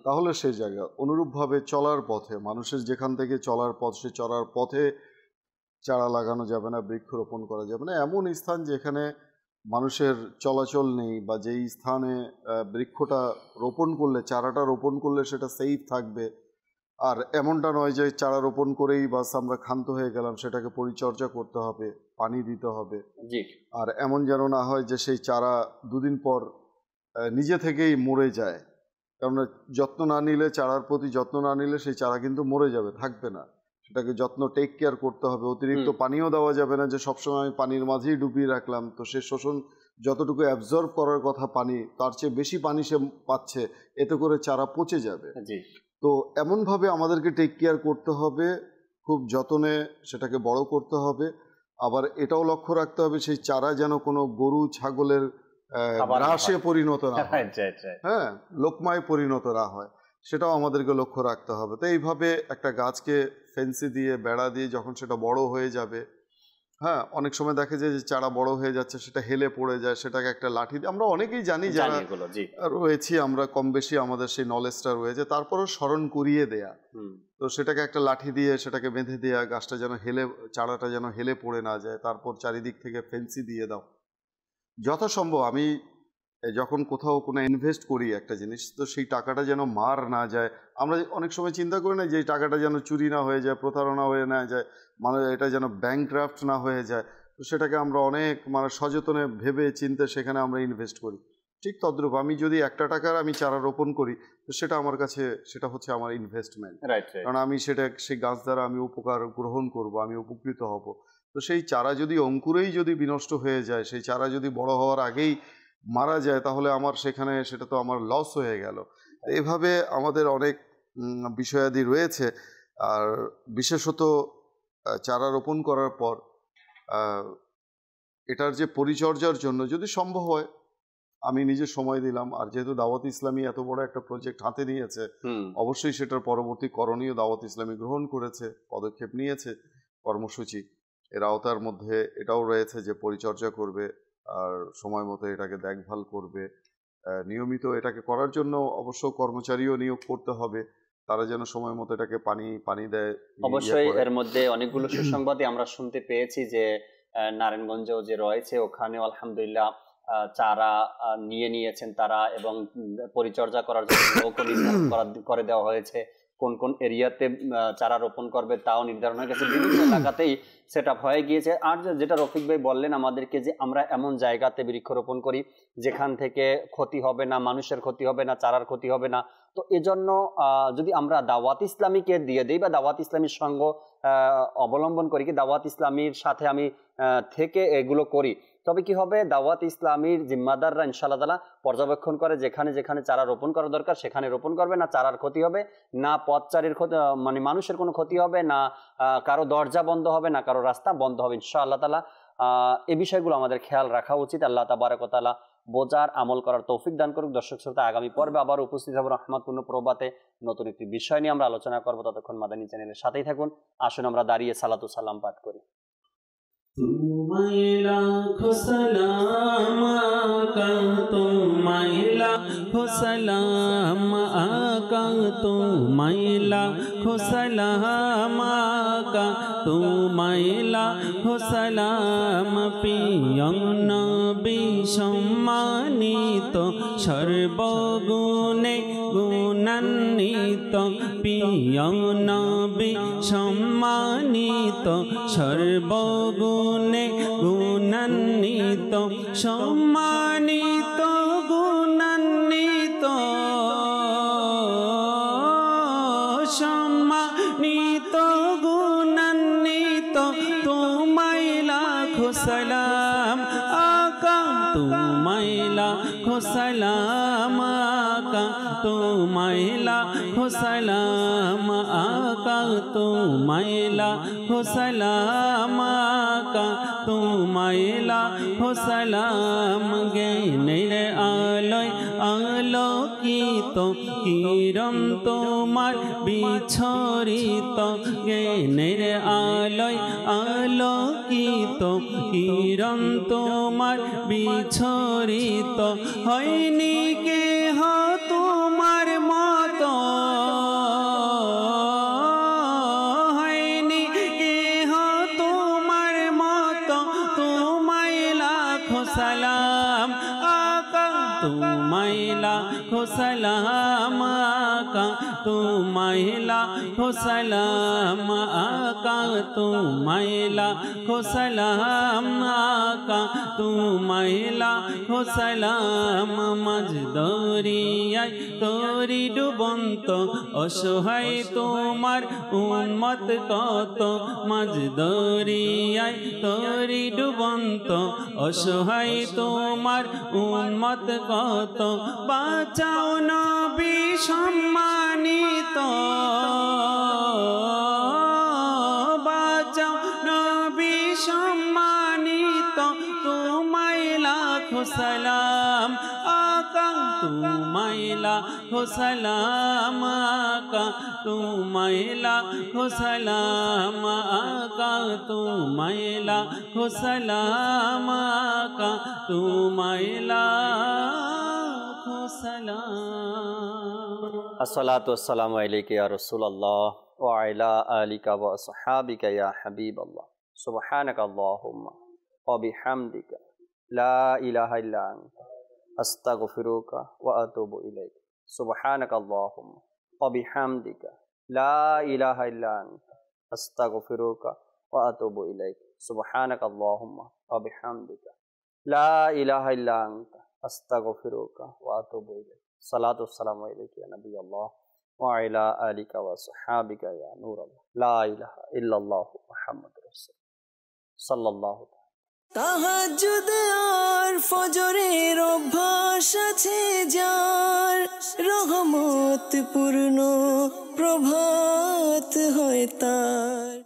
তাহলে সেই জায়গা অনুরূপভাবে চলার পথে, মানুষের যেখান থেকে চলার পথ, সে চলার পথে চারা লাগানো যাবে না, বৃক্ষরোপণ করা যাবে না। এমন স্থান যেখানে মানুষের চলাচল নেই, বা যেই স্থানে বৃক্ষটা রোপণ করলে, চারাটা রোপণ করলে সেটা সেফ থাকবে। আর এমনটা নয় যে চারা রোপণ করেই বাস আমরা ক্ষান্ত হয়ে গেলাম, সেটাকে পরিচর্যা করতে হবে, পানি দিতে হবে। আর এমন যেন না হয় যে সেই চারা 2 দিন পর নিজে থেকেই মরে যায়। কারণ যত্ন না নিলে, চারার প্রতি যত্ন না নিলে সেই চারা কিন্তু মরে যাবে, থাকবে না। সেটাকে যত্ন, টেক কেয়ার করতে হবে। অতিরিক্ত পানিও দেওয়া যাবে না, যে সবসময় আমি পানির মাঝেই ডুবিয়ে রাখলাম, তো সে শোষণ যতটুকু অ্যাবজর্ব করার কথা পানি, তার চেয়ে বেশি পানি সে পাচ্ছে, এতে করে চারা পচে যাবে। তো এমনভাবে আমাদেরকে টেক কেয়ার করতে হবে, খুব যত্নে সেটাকে বড় করতে হবে। আবার এটাও লক্ষ্য রাখতে হবে সেই চারা যেন কোনো গরু ছাগলের ঘাসে পরিণত না হয়, হ্যাঁ, লোকমায় পরিণত না হয়, সেটাও আমাদেরকে লক্ষ্য রাখতে হবে। তো এইভাবে একটা গাছকে ফেন্সি দিয়ে বেড়া দিয়ে যখন সেটা বড় হয়ে যাবে, হ্যাঁ, অনেক সময় দেখে যে চারা বড় হয়ে যাচ্ছে, সেটা হেলে পড়ে যায়, সেটাকে একটা লাঠি দিয়ে, আমরা অনেকেই জানি যারা রয়েছি আমরা কম বেশি আমাদের সেই নলেজটা রয়েছে, তারপরেও স্মরণ করিয়ে দেয়া, তো সেটাকে একটা লাঠি দিয়ে সেটাকে বেঁধে দেয়া, গাছটা যেন চারাটা যেন হেলে পড়ে না যায়, তারপর চারিদিক থেকে ফেন্সি দিয়ে দাও যথাসম্ভব। আমি যখন কোথাও কোনো ইনভেস্ট করি একটা জিনিস, তো সেই টাকাটা যেন মার না যায়। আমরা অনেক সময় চিন্তা করি না যে এই টাকাটা যেন চুরি না হয়ে যায়, প্রতারণা হয়ে না যায়, মানে এটা যেন ব্যাংকক্রাফট না হয়ে যায়, তো সেটাকে আমরা অনেক মানে সচেতনে ভেবে চিন্তে সেখানে আমরা ইনভেস্ট করি। ঠিক তদ্রূপ আমি যদি 1 টাকার আমি চারা রোপণ করি, তো সেটা আমার কাছে সেটা হচ্ছে আমার ইনভেস্টমেন্ট, কারণ আমি সেই গাছ দ্বারা আমি উপকার গ্রহণ করব, আমি উপকৃত হব। তো সেই চারা যদি অঙ্কুরেই যদি বিনষ্ট হয়ে যায়, সেই চারা যদি বড় হওয়ার আগেই মারা যায়, তাহলে আমার সেটা তো আমার লস হয়ে গেল। এভাবে আমাদের অনেক বিষয়াদি রয়েছে। আর বিশেষত চারা রোপণ করার পর এটার যে পরিচর্যার জন্য যদি সম্ভব হয়, আমি নিজে সময় দিলাম। আর যেহেতু দাওয়াত ইসলামী এত বড় একটা প্রজেক্ট হাতে নিয়েছে, অবশ্যই সেটার পরবর্তী করণীয় দাওয়াত ইসলামী গ্রহণ করেছে, পদক্ষেপ নিয়েছে, কর্মসূচি এর আওতার মধ্যে এটাও রয়েছে যে পরিচর্যা করবে আর সময় মতো এটাকে দেখভাল করবে। নিয়মিত এটাকে করার জন্য অবশ্য কর্মচারীও নিয়োগ করতে হবে, তারা যেন সময় মতো এটাকে পানি দেয়।
অবশ্যই এর মধ্যে অনেকগুলো সুসংবাদই আমরা শুনতে পেয়েছি যে নারায়ণগঞ্জেও যে রয়েছে ওখানে আলহামদুলিল্লাহ চারা নিয়েছেন তারা, এবং পরিচর্যা করার জন্য লোকও নির্ধারণ করে দেওয়া হয়েছে। কোন কোন এরিয়াতে চারা রোপণ করবে তাও নির্ধারণ হয়ে গেছে, বিভিন্ন এলাকাতেই সেট আপ হয়ে গিয়েছে। আর যেটা রফিক ভাই বললেন আমাদেরকে যে আমরা এমন জায়গাতে বৃক্ষরোপণ করি যেখান থেকে ক্ষতি হবে না, মানুষের ক্ষতি হবে না, চারার ক্ষতি হবে না। তো এজন্য যদি আমরা দাওয়াত ইসলামীকে দিয়ে দিই বা দাওয়াত ইসলামীর সঙ্গ অবলম্বন করি, কি দাওয়াত ইসলামীর সাথে আমি থেকে এগুলো করি, তবে কি হবে, দাওয়াত ইসলামীর জিম্মাদাররা ইনশাআল্লাহ তাআলা পর্যবেক্ষণ করে যেখানে যেখানে চারা রোপণ করা দরকার সেখানে রোপণ করবে, না চারার ক্ষতি হবে, না পথচারীর ক্ষতি, মানে মানুষের কোনো ক্ষতি হবে না, কারো দরজা বন্ধ হবে না, কারো রাস্তা বন্ধ হবে ইনশাআল্লাহ তাআলা। এই বিষয়গুলো আমাদের খেয়াল রাখা উচিত। আল্লাহ তাবারক ওয়া তাআলা বোঝার আমল করার তৌফিক দান করুক। দর্শক শ্রোতা, আগামী পর্বে আবার উপস্থিত হব রহমতপূর্ণ প্রভাতে নতুন একটি বিষয় নিয়ে আমরা আলোচনা করবো। ততক্ষণ মাদানী চ্যানেলের সাথেই থাকুন। আসুন আমরা দাঁড়িয়ে সালাতু সালাম পাঠ করি।
तुम्हारे लाखों सलाम आका, तुम्हारे लाखों सलाम आका, तुम्हारे लाखों सलाम आका, तुम्हारे लाखों सलाम प्रिय नबी सम्मानित সর্বগুণে গুণান্বিত, প্রিয় নবী সম্মানিত সর্বগুণে গুণান্বিত, সম্মানিত গুণান্বিত, সম্মানিত গুণান্বিত, তোমায় লাখো সালাম আকা, তোমায় লাখো সালাম আকা, তোমায় লাখো সালাম আকা, তোমায় লাখো সালাম আকা, তোমায় লাখো সালাম। জ্ঞানের আলোয় আলোকিত কিরণ তোমার বিছরিত, জ্ঞানের আলোয় আলোকিত কিরণ তোমার বিছরিত, হয়নি কেহ তোমার মতো, হয়নি কেহ তোমার মতো, তোমায় লাখো সালাম আকা, তোমায় লাখো সালাম আকা, তোমায় লাখো সালাম আকা, তোমায় লাখো সালাম আকা। আকা তোমায় লাখো সালাম মাঝ দরিয়ায় তোরি ডুবন্ত অসহায় তোমার উম্মত কত মাঝ দরিয়ায় তোরি ডুবন্ত অসহায় তোমার উম্মত কত বাঁচাও নবী সম্মানিত বাঁচাও নবী সম্মানিত তোমায় লাখো সালাম আকা তোমায় লাখো সালাম আকা তোমায় লাখো সালাম আকা তোমায় লাখো সালাম আকা তোমায় লাখো সালাম।
আসসালাতু ওয়াসসালামু আলাইকা ইয়া রাসূলুল্লাহ ওয়া আলা আলিকা ওয়া আসহাবিকা ইয়া হাবিবাল্লাহ সুবহানাকা আল্লাহুম্মা ওয়া বিহামদিকা লা ইলাহা ইল্লা আনতা আস্তাগফিরুকা ওয়া আতুবু ইলাইক সুবহানাকা আল্লাহুম্মা ওয়া বিহামদিকা লা ইলাহা ইল্লা আনতা আস্তাগফিরুকা ওয়া আতুবু ইলাইক সুবহানাকা আল্লাহুম্মা ওয়া বিহামদিকা লা ইলাহা ইল্লা আনতা আস্তাগফিরুকা ওয়া আতুবু ইলাইক। সালাতু ওয়াসসালামু আলাইকা ইয়া নবী আল্লাহ ওয়া আলা আলিকা ওয়া আসহাবিকা ইয়া নূর আল্লাহ লা ইলাহা ইল্লাল্লাহ মুহাম্মাদুর রাসূল সাল্লাল্লাহু
তাহাজ্জুদ আর ফজরের অভ্যাস আছে যার, রহমত পূর্ণ প্রভাত হয় তার।